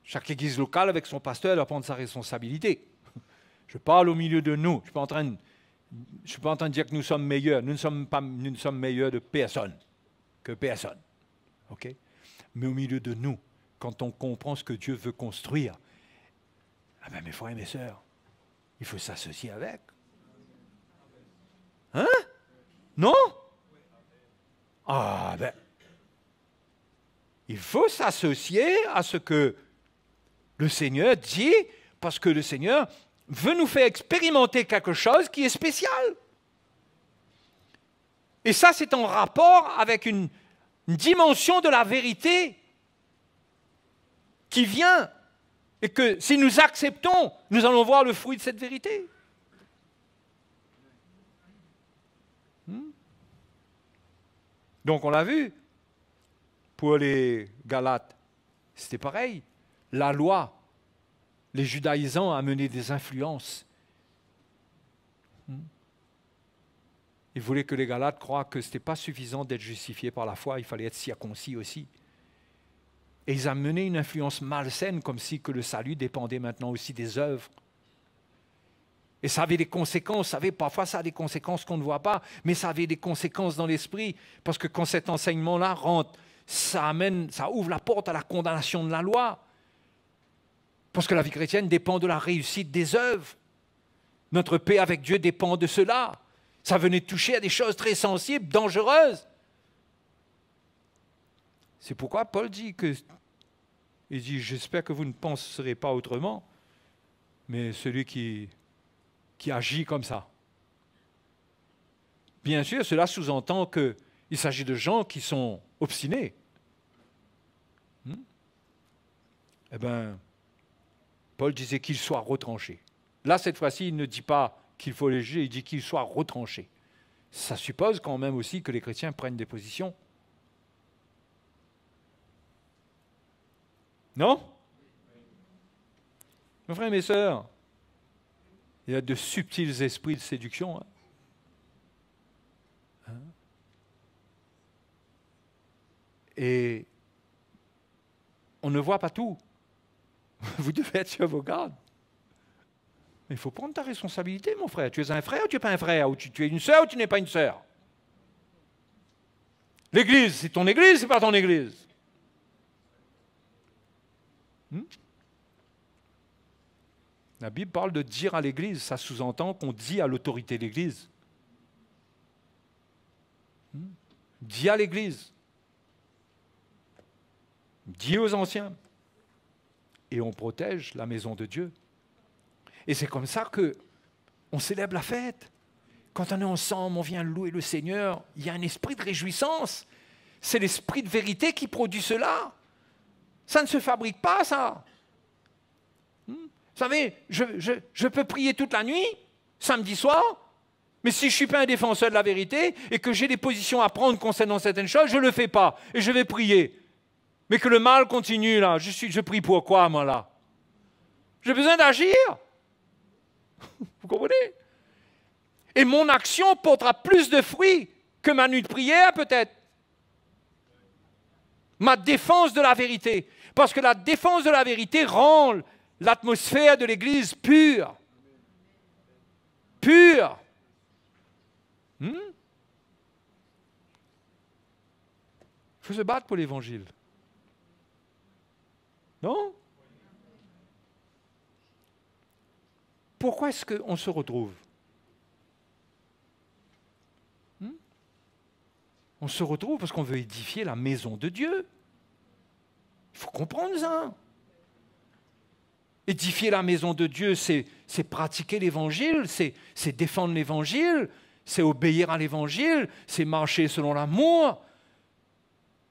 Speaker 4: Chaque église locale, avec son pasteur, doit prendre sa responsabilité. Je parle au milieu de nous. Je ne suis pas en train de dire que nous sommes meilleurs. Nous ne sommes meilleurs de personne que personne. Okay? Mais au milieu de nous, quand on comprend ce que Dieu veut construire, mes frères et mes sœurs, il faut s'associer avec. Hein? Non? Il faut s'associer à ce que le Seigneur dit, parce que le Seigneur veut nous faire expérimenter quelque chose qui est spécial. Et ça, c'est en rapport avec une dimension de la vérité qui vient, et que si nous acceptons, nous allons voir le fruit de cette vérité. Donc on l'a vu, pour les Galates, c'était pareil. La loi, les judaïsants amenaient des influences. Ils voulaient que les Galates croient que ce n'était pas suffisant d'être justifié par la foi, il fallait être circoncis aussi. Et ils amenaient une influence malsaine, comme si que le salut dépendait maintenant aussi des œuvres. Et ça avait des conséquences, vous savez, parfois ça a des conséquences qu'on ne voit pas, mais ça avait des conséquences dans l'esprit, parce que quand cet enseignement-là rentre, ça ouvre la porte à la condamnation de la loi. Parce que la vie chrétienne dépend de la réussite des œuvres. Notre paix avec Dieu dépend de cela. Ça venait toucher à des choses très sensibles, dangereuses. C'est pourquoi Paul dit j'espère que vous ne penserez pas autrement, mais celui qui agit comme ça. Bien sûr, cela sous-entend qu'il s'agit de gens qui sont obstinés. Eh bien, Paul disait qu'il soit retranché. Là, cette fois-ci, il ne dit pas qu'il faut les juger, il dit qu'il soit retranché. Ça suppose quand même aussi que les chrétiens prennent des positions. Non? Mes frères et mes sœurs, il y a de subtils esprits de séduction. Et on ne voit pas tout. Vous devez être sur vos gardes. Mais il faut prendre ta responsabilité, mon frère. Tu es un frère ou tu n'es pas un frère? Ou tu es une sœur ou tu n'es pas une sœur? L'église, c'est ton église, c'est pas ton église. La Bible parle de dire à l'église. Ça sous-entend qu'on dit à l'autorité de l'église. Dis à l'église. Dis aux anciens. Et on protège la maison de Dieu. Et c'est comme ça qu'on célèbre la fête. Quand on est ensemble, on vient louer le Seigneur, il y a un esprit de réjouissance. C'est l'esprit de vérité qui produit cela. Ça ne se fabrique pas, ça. Vous savez, je peux prier toute la nuit, samedi soir, mais si je ne suis pas un défenseur de la vérité et que j'ai des positions à prendre concernant certaines choses, je ne le fais pas et je vais prier. Mais que le mal continue, là, je prie pour quoi, moi, là? J'ai besoin d'agir. Vous comprenez? Et mon action portera plus de fruits que ma nuit de prière, peut-être. Ma défense de la vérité. Parce que la défense de la vérité rend l'atmosphère de l'Église pure. Pure. Il faut se battre pour l'Évangile. Non? Pourquoi est-ce qu'on se retrouve? On se retrouve parce qu'on veut édifier la maison de Dieu. Il faut comprendre ça. Édifier la maison de Dieu, c'est pratiquer l'Évangile, c'est défendre l'Évangile, c'est obéir à l'Évangile, c'est marcher selon l'amour,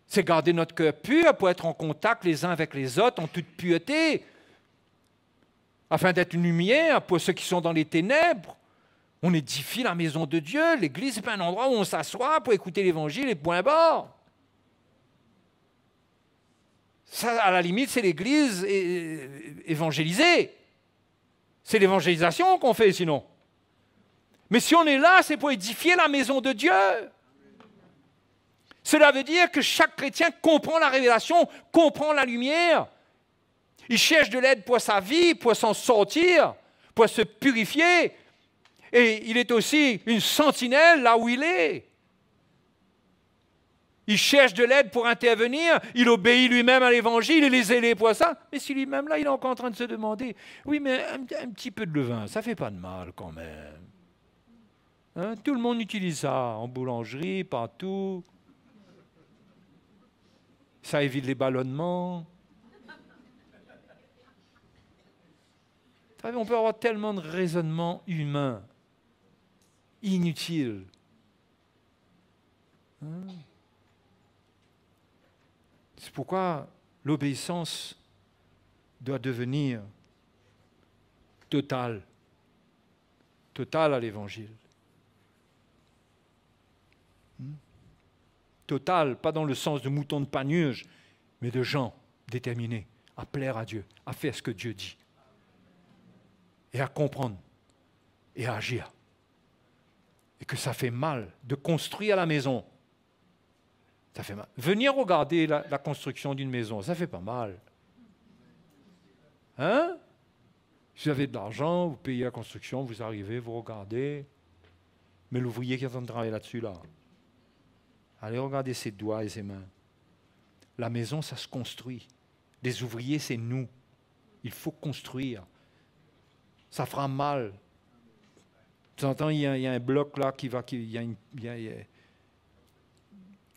Speaker 4: c'est garder notre cœur pur pour être en contact les uns avec les autres en toute pureté, afin d'être une lumière pour ceux qui sont dans les ténèbres. On édifie la maison de Dieu. L'église, ce n'est pas un endroit où on s'assoit pour écouter l'Évangile et point barre. Ça, à la limite, c'est l'église évangélisée. C'est l'évangélisation qu'on fait sinon. Mais si on est là, c'est pour édifier la maison de Dieu. Cela veut dire que chaque chrétien comprend la révélation, comprend la lumière. Il cherche de l'aide pour sa vie, pour s'en sortir, pour se purifier. Et il est aussi une sentinelle là où il est. Il cherche de l'aide pour intervenir, il obéit lui-même à l'Évangile, il est zélé pour ça. Mais si lui-même là, il est encore en train de se demander, oui, mais un petit peu de levain, ça ne fait pas de mal quand même. Hein? Tout le monde utilise ça, en boulangerie, partout. Ça évite les ballonnements. Vous savez, on peut avoir tellement de raisonnements humains, inutiles. Hein? C'est pourquoi l'obéissance doit devenir totale. Totale à l'Évangile. Totale, pas dans le sens de mouton de panurge, mais de gens déterminés à plaire à Dieu, à faire ce que Dieu dit. Et à comprendre et à agir. Et que ça fait mal de construire la maison. Ça fait mal. Venir regarder la construction d'une maison, ça fait pas mal. Hein? Si vous avez de l'argent, vous payez la construction, vous arrivez, vous regardez. Mais l'ouvrier qui est en train de travailler là-dessus, là, allez regarder ses doigts et ses mains. La maison, ça se construit. Les ouvriers, c'est nous. Il faut construire. Ça fera mal. De temps en temps, il y a un bloc là qui va...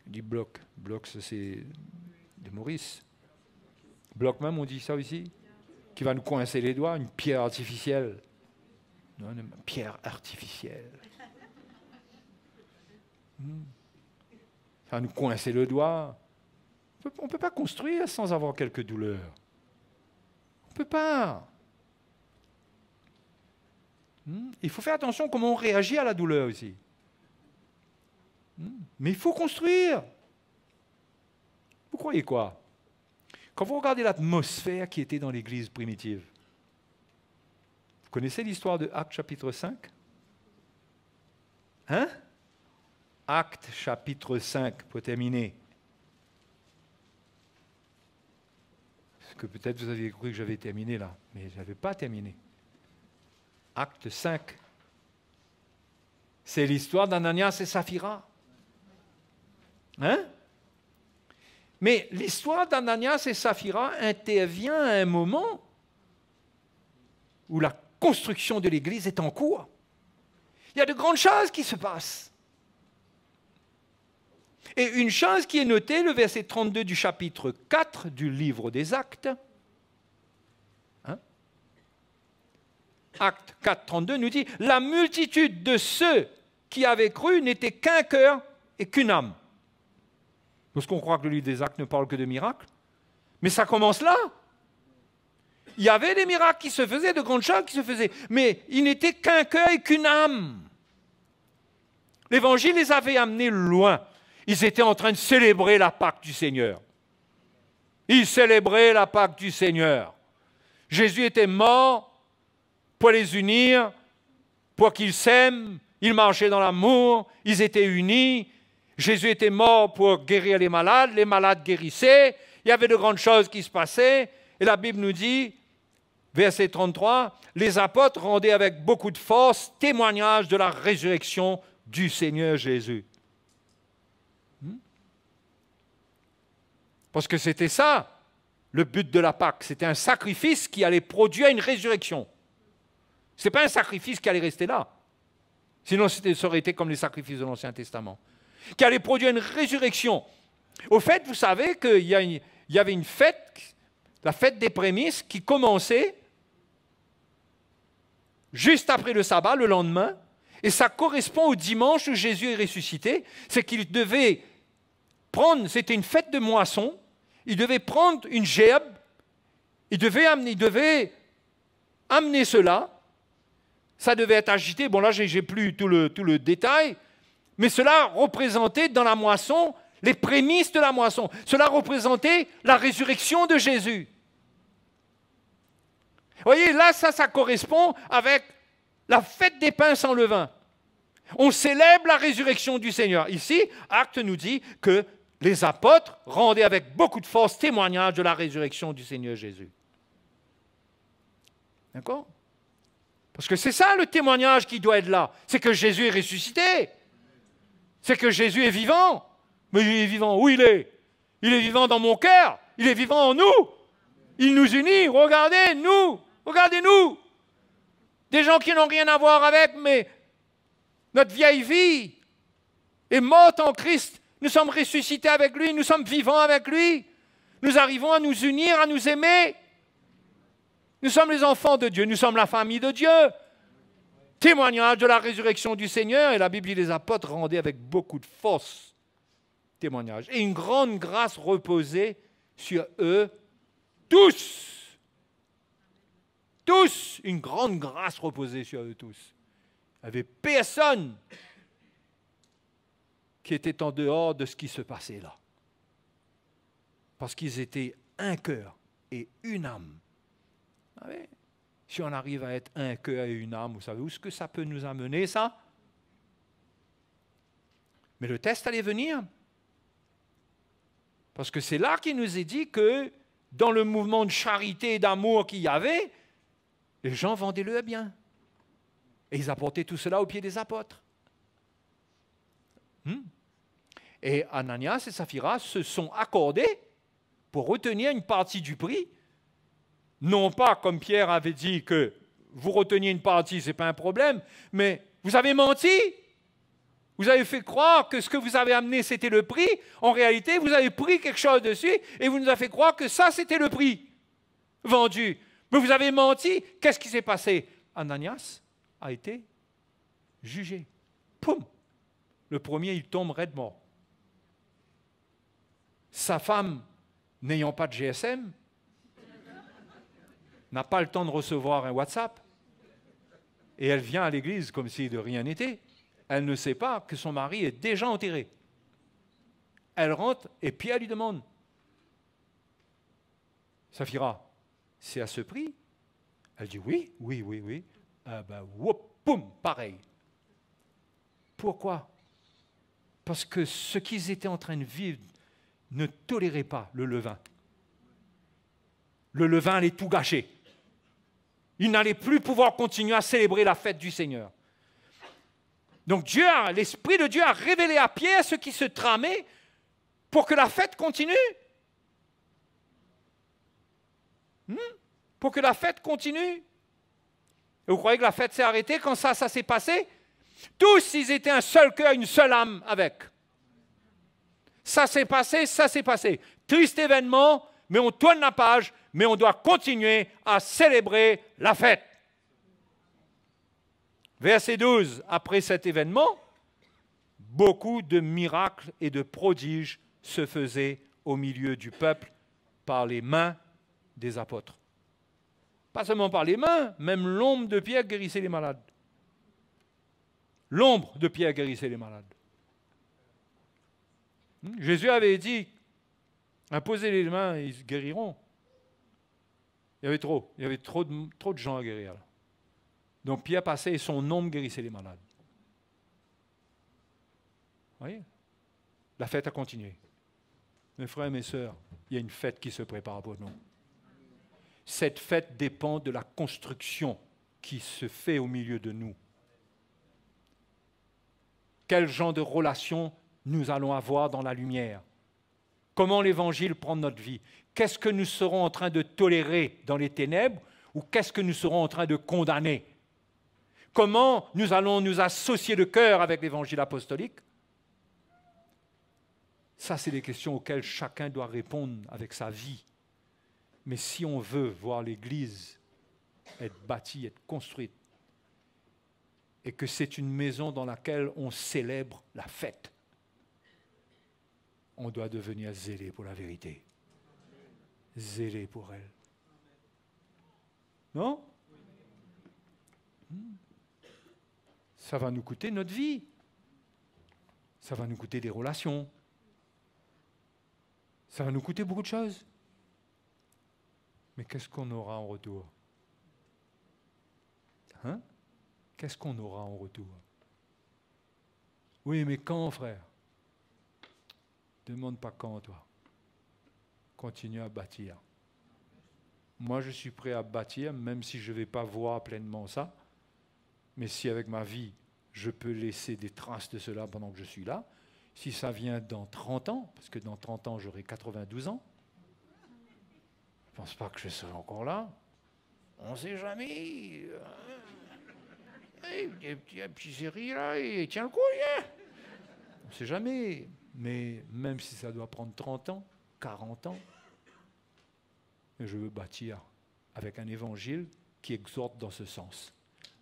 Speaker 4: Du bloc. Bloc, c'est de Maurice. Bloc même, on dit ça ici? qui va nous coincer les doigts, une pierre artificielle. Non, une pierre artificielle. Ça va nous coincer le doigt. On ne peut pas construire sans avoir quelques douleurs. On ne peut pas. Il faut faire attention comment on réagit à la douleur aussi. Mais il faut construire. Vous croyez quoi? Quand vous regardez l'atmosphère qui était dans l'Église primitive, vous connaissez l'histoire de Actes chapitre 5? Hein? Actes chapitre 5, pour terminer. Parce que peut-être vous aviez cru que j'avais terminé là, mais je n'avais pas terminé. Acte 5. C'est l'histoire d'Ananias et Saphira. Hein? Mais l'histoire d'Ananias et Saphira intervient à un moment où la construction de l'Église est en cours. Il y a de grandes choses qui se passent. Et une chose qui est notée, le verset 32 du chapitre 4 du livre des Actes, Acte 4, 32 nous dit « La multitude de ceux qui avaient cru n'était qu'un cœur et qu'une âme. » Parce qu'on croit que le livre des Actes ne parle que de miracles. Mais ça commence là. Il y avait des miracles qui se faisaient, de grandes choses qui se faisaient. Mais il n'était qu'un cœur et qu'une âme. L'Évangile les avait amenés loin. Ils étaient en train de célébrer la Pâque du Seigneur. Ils célébraient la Pâque du Seigneur. Jésus était mort pour les unir, pour qu'ils s'aiment. Ils marchaient dans l'amour, ils étaient unis. Jésus était mort pour guérir les malades guérissaient. Il y avait de grandes choses qui se passaient. Et la Bible nous dit, verset 33, « Les apôtres rendaient avec beaucoup de force témoignage de la résurrection du Seigneur Jésus. » Parce que c'était ça, le but de la Pâque. C'était un sacrifice qui allait produire une résurrection. Ce n'est pas un sacrifice qui allait rester là. Sinon, ça aurait été comme les sacrifices de l'Ancien Testament. Qui allait produire une résurrection. Au fait, vous savez qu'il y avait une fête, la fête des prémices, qui commençait juste après le sabbat, le lendemain, et ça correspond au dimanche où Jésus est ressuscité. C'est qu'il devait prendre, c'était une fête de moisson, il devait prendre une gerbe, il devait amener cela, ça devait être agité, bon là j'ai plus tout le détail, mais cela représentait dans la moisson les prémices de la moisson. Cela représentait la résurrection de Jésus. Vous voyez, là, ça correspond avec la fête des pains sans levain. On célèbre la résurrection du Seigneur. Ici, Acte nous dit que les apôtres rendaient avec beaucoup de force témoignage de la résurrection du Seigneur Jésus. D'accord? Parce que c'est ça le témoignage qui doit être là. C'est que Jésus est ressuscité. C'est que Jésus est vivant. Mais il est vivant où il est? Il est vivant dans mon cœur. Il est vivant en nous. Il nous unit. Regardez-nous. Regardez-nous. Des gens qui n'ont rien à voir avec, mais notre vieille vie est morte en Christ. Nous sommes ressuscités avec lui. Nous sommes vivants avec lui. Nous arrivons à nous unir, à nous aimer. Nous sommes les enfants de Dieu. Nous sommes la famille de Dieu. Témoignage de la résurrection du Seigneur. Et la Bible dit les apôtres rendaient avec beaucoup de force témoignage. Et une grande grâce reposait sur eux tous. Tous, une grande grâce reposait sur eux tous. Il n'y avait personne qui était en dehors de ce qui se passait là. Parce qu'ils étaient un cœur et une âme. Vous savez, si on arrive à être un cœur et une âme, vous savez où est-ce que ça peut nous amener, ça? Mais le test allait venir. Parce que c'est là qu'il nous est dit que dans le mouvement de charité et d'amour qu'il y avait, les gens vendaient le bien. Et ils apportaient tout cela aux pieds des apôtres. Et Ananias et Saphira se sont accordés pour retenir une partie du prix. Non pas, comme Pierre avait dit, que vous reteniez une partie, ce n'est pas un problème, mais vous avez menti. Vous avez fait croire que ce que vous avez amené, c'était le prix. En réalité, vous avez pris quelque chose dessus et vous nous avez fait croire que ça, c'était le prix vendu. Mais vous avez menti. Qu'est-ce qui s'est passé? Ananias a été jugé. Poum! Le premier, il tombe raide mort. Sa femme, n'ayant pas de GSM, n'a pas le temps de recevoir un WhatsApp. Et elle vient à l'église comme si de rien n'était. Elle ne sait pas que son mari est déjà enterré. Elle rentre et Pierre lui demande, Saphira, c'est à ce prix? Elle dit oui, oui, oui, oui. Ah ben, whoop, poum, pareil. Pourquoi? Parce que ce qu'ils étaient en train de vivre ne tolérait pas le levain. Le levain allait tout gâcher. Ils n'allaient plus pouvoir continuer à célébrer la fête du Seigneur. Donc l'Esprit de Dieu a révélé à Pierre ce qui se tramait pour que la fête continue. Pour que la fête continue. Et vous croyez que la fête s'est arrêtée quand ça s'est passé? Tous, ils étaient un seul cœur, une seule âme avec. Ça s'est passé, ça s'est passé. Triste événement, mais on tourne la page, mais on doit continuer à célébrer la fête. Verset 12, après cet événement, beaucoup de miracles et de prodiges se faisaient au milieu du peuple par les mains des apôtres. Pas seulement par les mains, même l'ombre de Pierre guérissait les malades. L'ombre de Pierre guérissait les malades. Jésus avait dit, imposez les mains, ils guériront. Il y avait trop de gens à guérir. Donc Pierre passait et son ombre guérissait les malades. Vous voyez? La fête a continué. Mes frères et mes sœurs, il y a une fête qui se prépare pour nous. Cette fête dépend de la construction qui se fait au milieu de nous. Quel genre de relation nous allons avoir dans la lumière? Comment l'Évangile prend notre vie? Qu'est-ce que nous serons en train de tolérer dans les ténèbres ou qu'est-ce que nous serons en train de condamner? Comment nous allons nous associer de cœur avec l'Évangile apostolique? Ça, c'est des questions auxquelles chacun doit répondre avec sa vie. Mais si on veut voir l'Église être bâtie, être construite, et que c'est une maison dans laquelle on célèbre la fête, on doit devenir zélé pour la vérité. Zélé pour elle. Non? Ça va nous coûter notre vie. Ça va nous coûter des relations. Ça va nous coûter beaucoup de choses. Mais qu'est-ce qu'on aura en retour? Hein? Qu'est-ce qu'on aura en retour? Oui, mais quand, frère? Demande pas quand, toi. Continue à bâtir. Moi, je suis prêt à bâtir, même si je ne vais pas voir pleinement ça. Mais si avec ma vie, je peux laisser des traces de cela pendant que je suis là, si ça vient dans 30 ans, parce que dans 30 ans, j'aurai 92 ans, je ne pense pas que je serai encore là. On ne sait jamais. Un petit série là, il tient le coup. On ne sait jamais. Mais même si ça doit prendre 30 ans, 40 ans, je veux bâtir avec un évangile qui exhorte dans ce sens.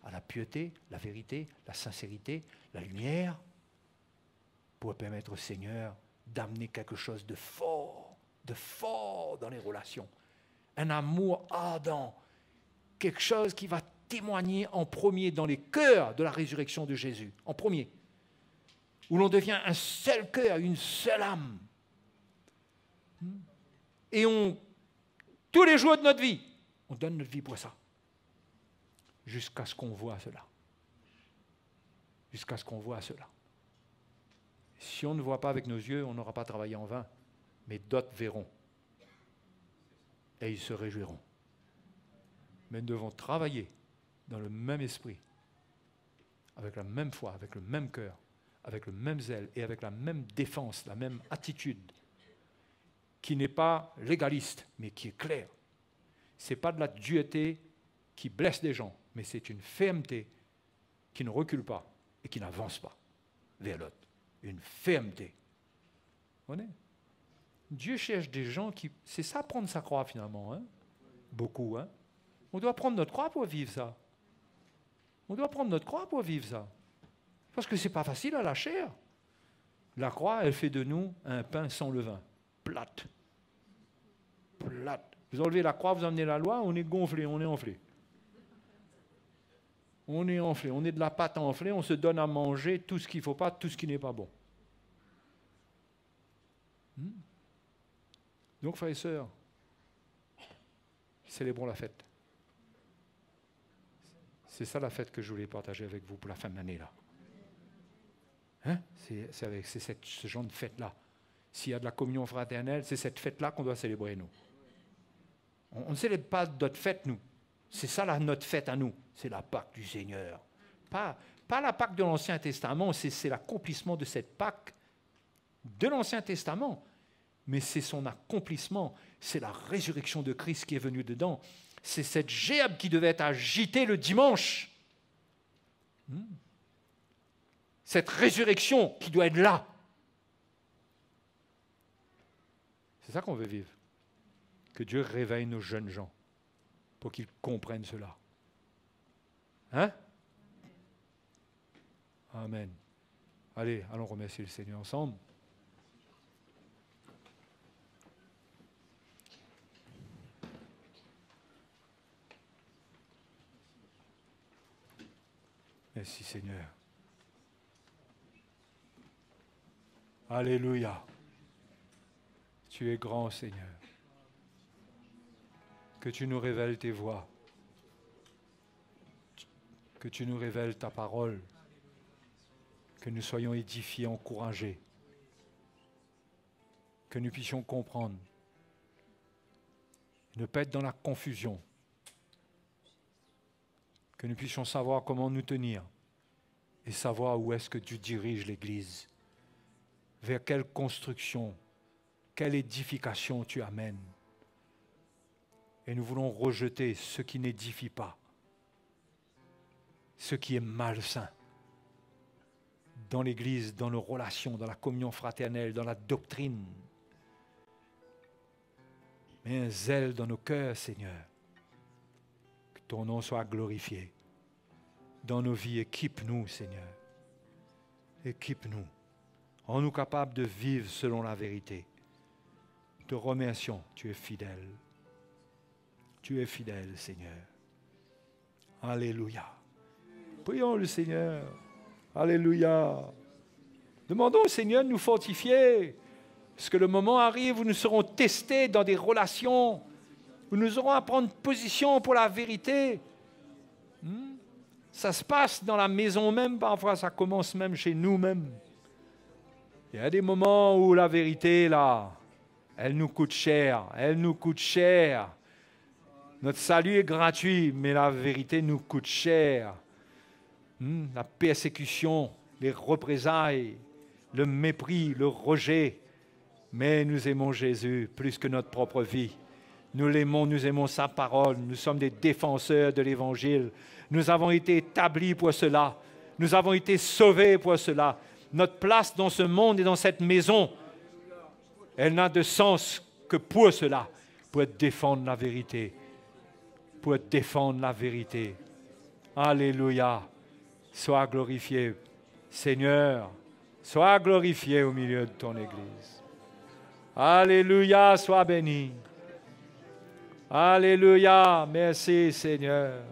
Speaker 4: À la piété, la vérité, la sincérité, la lumière, pour permettre au Seigneur d'amener quelque chose de fort dans les relations. Un amour ardent, quelque chose qui va témoigner en premier dans les cœurs de la résurrection de Jésus, en premier, où l'on devient un seul cœur, une seule âme. Et tous les jours de notre vie, on donne notre vie pour ça, jusqu'à ce qu'on voit cela. Jusqu'à ce qu'on voit cela. Si on ne voit pas avec nos yeux, on n'aura pas travaillé en vain, mais d'autres verront. Et ils se réjouiront. Mais nous devons travailler dans le même esprit, avec la même foi, avec le même cœur, avec le même zèle et avec la même défense, la même attitude, qui n'est pas légaliste, mais qui est claire. Ce n'est pas de la dureté qui blesse des gens, mais c'est une fermeté qui ne recule pas et qui n'avance pas vers l'autre. Une fermeté. Vous voyez ? Dieu cherche des gens qui... C'est ça prendre sa croix finalement. Hein? Beaucoup. Hein? On doit prendre notre croix pour vivre ça. On doit prendre notre croix pour vivre ça. Parce que ce n'est pas facile à la chair. La croix, elle fait de nous un pain sans levain. Plate. Plate. Vous enlevez la croix, vous emmenez la loi, on est gonflé, on est enflé. On est enflé, on est de la pâte enflée, on se donne à manger tout ce qu'il ne faut pas, tout ce qui n'est pas bon. Donc, frères et sœurs, célébrons la fête. C'est ça la fête que je voulais partager avec vous pour la fin de l'année, là. Hein? C'est avec ce genre de fête-là. S'il y a de la communion fraternelle, c'est cette fête-là qu'on doit célébrer, nous. On ne célèbre pas notre fête, nous. C'est ça notre fête à nous. C'est la Pâque du Seigneur. Pas la Pâque de l'Ancien Testament, c'est l'accomplissement de cette Pâque de l'Ancien Testament. Mais c'est son accomplissement. C'est la résurrection de Christ qui est venue dedans. C'est cette gerbe qui devait être agitée le dimanche. Cette résurrection qui doit être là. C'est ça qu'on veut vivre. Que Dieu réveille nos jeunes gens pour qu'ils comprennent cela. Hein? Amen. Allez, allons remercier le Seigneur ensemble. Merci Seigneur. Alléluia. Tu es grand Seigneur. Que tu nous révèles tes voies. Que tu nous révèles ta parole. Que nous soyons édifiés, encouragés. Que nous puissions comprendre. Ne pas être dans la confusion. Que nous puissions savoir comment nous tenir et savoir où est-ce que tu diriges l'Église, vers quelle construction, quelle édification tu amènes. Et nous voulons rejeter ce qui n'édifie pas, ce qui est malsain dans l'Église, dans nos relations, dans la communion fraternelle, dans la doctrine. Mets un zèle dans nos cœurs, Seigneur. Ton nom soit glorifié dans nos vies. Équipe-nous, Seigneur. Équipe-nous. Rends-nous capables de vivre selon la vérité. Te remercions. Tu es fidèle. Tu es fidèle, Seigneur. Alléluia. Prions le Seigneur. Alléluia. Demandons au Seigneur de nous fortifier. Parce que le moment arrive où nous serons testés dans des relations où nous aurons à prendre position pour la vérité. Ça se passe dans la maison même, parfois ça commence même chez nous-mêmes. Il y a des moments où la vérité, là, elle nous coûte cher, elle nous coûte cher. Notre salut est gratuit, mais la vérité nous coûte cher. La persécution, les représailles, le mépris, le rejet. Mais nous aimons Jésus plus que notre propre vie. Nous l'aimons, nous aimons sa parole. Nous sommes des défenseurs de l'Évangile. Nous avons été établis pour cela. Nous avons été sauvés pour cela. Notre place dans ce monde et dans cette maison, elle n'a de sens que pour cela, pour défendre la vérité. Pour défendre la vérité. Alléluia. Sois glorifié, Seigneur. Sois glorifié au milieu de ton Église. Alléluia, sois béni. Alléluia, merci Seigneur.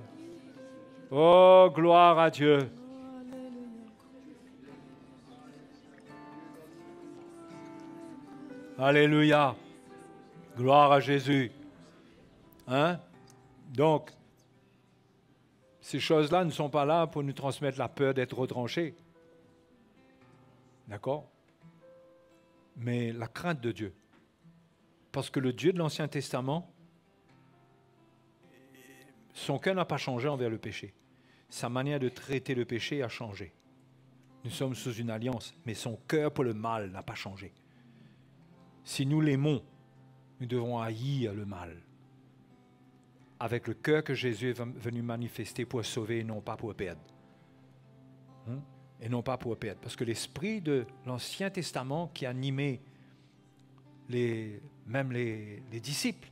Speaker 4: Oh, gloire à Dieu. Alléluia, gloire à Jésus. Hein? Donc, ces choses-là ne sont pas là pour nous transmettre la peur d'être retranchés. D'accord? Mais la crainte de Dieu. Parce que le Dieu de l'Ancien Testament, son cœur n'a pas changé envers le péché. Sa manière de traiter le péché a changé. Nous sommes sous une alliance, mais son cœur pour le mal n'a pas changé. Si nous l'aimons, nous devons haïr le mal. Avec le cœur que Jésus est venu manifester pour sauver et non pas pour perdre. Et non pas pour perdre. Parce que l'esprit de l'Ancien Testament qui animait même les disciples,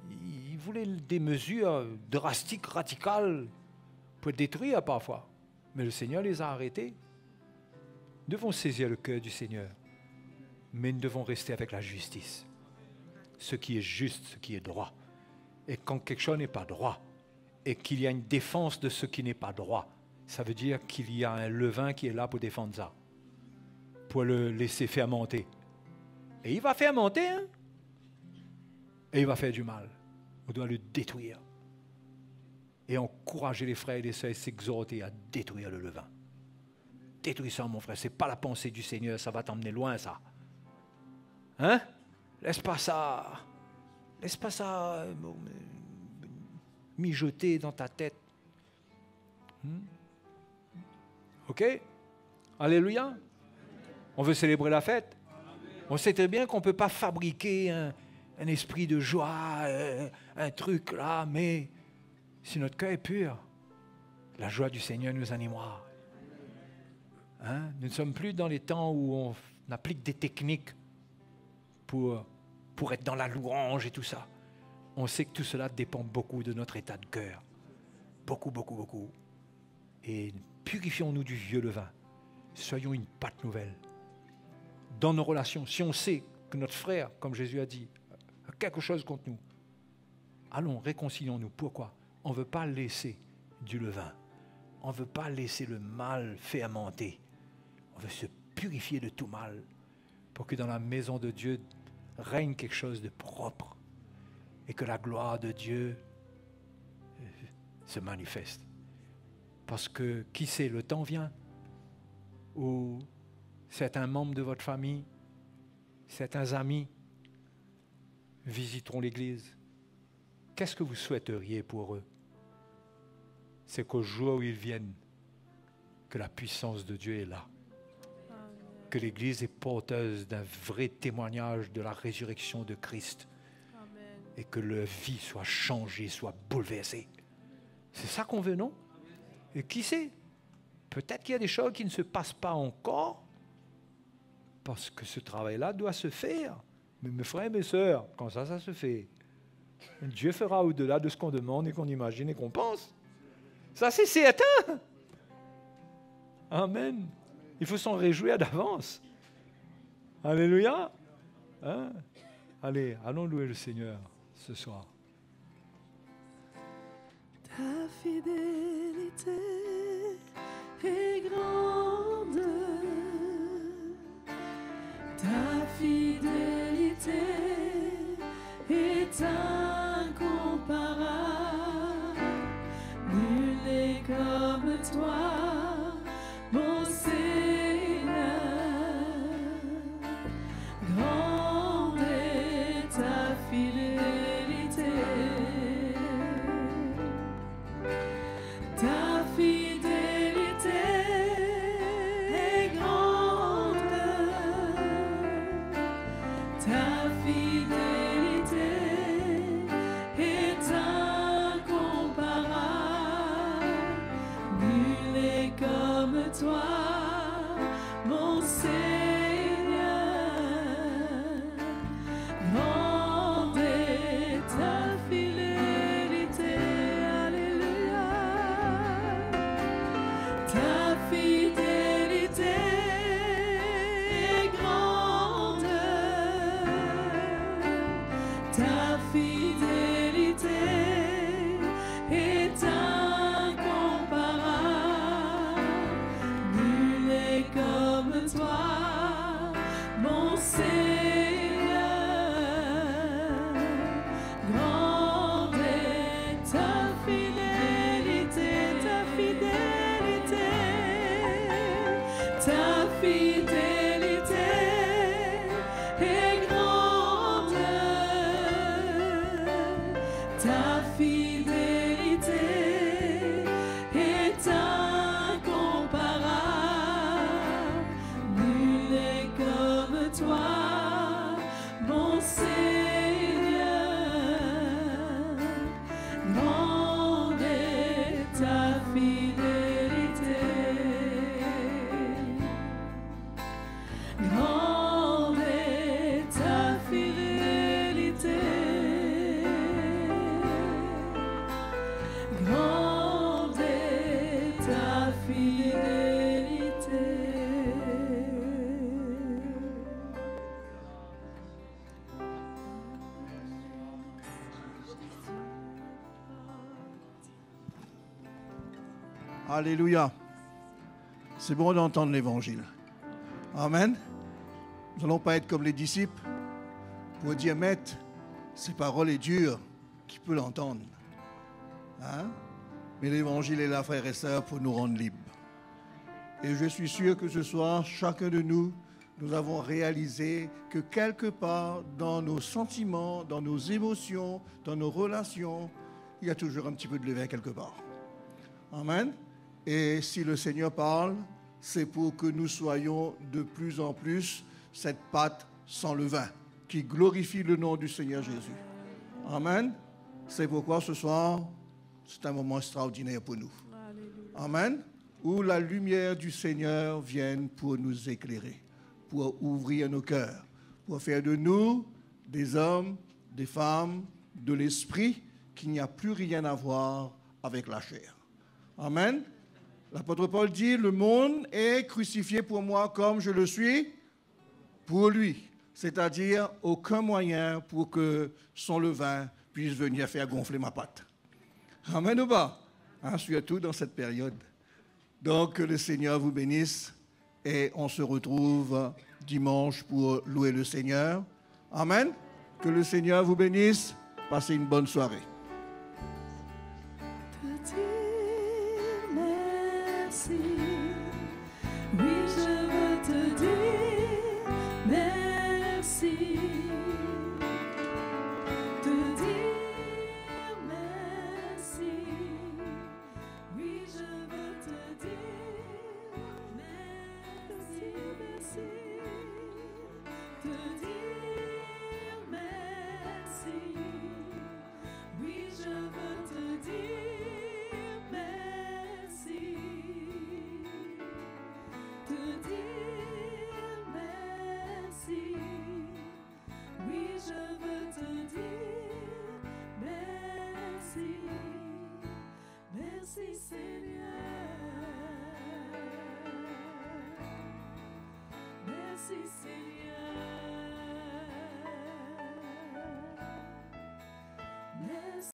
Speaker 4: ils voulait des mesures drastiques, radicales, pour être détruire parfois. Mais le Seigneur les a arrêtés. Nous devons saisir le cœur du Seigneur, mais nous devons rester avec la justice. Ce qui est juste, ce qui est droit. Et quand quelque chose n'est pas droit, et qu'il y a une défense de ce qui n'est pas droit, ça veut dire qu'il y a un levain qui est là pour défendre ça, pour le laisser fermenter. Et il va fermenter, hein? Et il va faire du mal. On doit le détruire. Et encourager les frères et les sœurs et s'exhorter à détruire le levain. Détruis ça, mon frère. Ce n'est pas la pensée du Seigneur. Ça va t'emmener loin, ça. Hein? Laisse pas ça. Laisse pas ça mijoter dans ta tête. OK? Alléluia. On veut célébrer la fête. On sait très bien qu'on ne peut pas fabriquer un esprit de joie, un truc là, mais si notre cœur est pur, la joie du Seigneur nous animera. Hein? Nous ne sommes plus dans les temps où on applique des techniques pour être dans la louange et tout ça. On sait que tout cela dépend beaucoup de notre état de cœur. Beaucoup, beaucoup, beaucoup. Et purifions-nous du vieux levain. Soyons une pâte nouvelle. Dans nos relations, si on sait que notre frère, comme Jésus a dit, a quelque chose contre nous, allons, réconcilions-nous. Pourquoi? On ne veut pas laisser du levain. On ne veut pas laisser le mal fermenter. On veut se purifier de tout mal pour que dans la maison de Dieu règne quelque chose de propre et que la gloire de Dieu se manifeste. Parce que, qui sait, le temps vient où certains membres de votre famille, certains amis visiteront l'église. Qu'est-ce que vous souhaiteriez pour eux? C'est qu'au jour où ils viennent, que la puissance de Dieu est là. Que l'église est porteuse d'un vrai témoignage de la résurrection de Christ.
Speaker 2: Amen.
Speaker 4: Et que leur vie soit changée, soit bouleversée. C'est ça qu'on veut, non? Et qui sait? Peut-être qu'il y a des choses qui ne se passent pas encore parce que ce travail-là doit se faire. Mais mes frères et mes sœurs, quand ça se fait, Dieu fera au-delà de ce qu'on demande et qu'on imagine et qu'on pense. Ça, c'est certain. Amen. Il faut s'en réjouir d'avance. Alléluia. Hein? Allez, allons louer le Seigneur ce soir.
Speaker 2: Ta fidélité est grande. Ta fidélité est incomparable. Nul n'est comme toi, mon Seigneur. Grande est ta fidélité. Ta fidélité est grande. Ta fidélité est incomparable. Nul n'est comme toi, mon Seigneur. Grande est ta fidélité. Alléluia. Ta fidélité est grande. Ta fidélité est incomparable. Nul n'est comme toi, mon Seigneur. Grande est ta fidélité, ta fidélité. Ta fidélité est grande. Ta fidélité est incomparable. Nul n'est comme toi, mon Seigneur. Grande est ta fidélité. Grande est ta fidélité.
Speaker 1: Alléluia. C'est bon d'entendre l'évangile. Amen. Nous n'allons pas être comme les disciples pour dire, Maître, ces paroles est dure, qui peut l'entendre? Hein? Mais l'évangile est là, frères et sœurs, pour nous rendre libres. Et je suis sûr que ce soir, chacun de nous, nous avons réalisé que quelque part dans nos sentiments, dans nos émotions, dans nos relations, il y a toujours un petit peu de levain quelque part. Amen. Et si le Seigneur parle, c'est pour que nous soyons de plus en plus cette pâte sans levain qui glorifie le nom du Seigneur Jésus. Amen. C'est pourquoi ce soir, c'est un moment extraordinaire pour nous. Amen. Où la lumière du Seigneur vienne pour nous éclairer, pour ouvrir nos cœurs, pour faire de nous des hommes, des femmes, de l'esprit, qu'il n'y a plus rien à voir avec la chair. Amen. L'apôtre Paul dit, le monde est crucifié pour moi comme je le suis pour lui. C'est-à-dire, aucun moyen pour que son levain puisse venir faire gonfler ma patte. Amen ou pas? Hein, surtout dans cette période. Donc, que le Seigneur vous bénisse et on se retrouve dimanche pour louer le Seigneur. Amen. Que le Seigneur vous bénisse. Passez une bonne soirée.
Speaker 2: Te dire merci. Oui, je veux te dire merci. Te dire merci. Oui, je veux te dire merci, merci. Te dire merci. Oui, je veux te dire merci. Te dire merci. Oui, je veux te dire merci. Merci Seigneur. Merci Seigneur.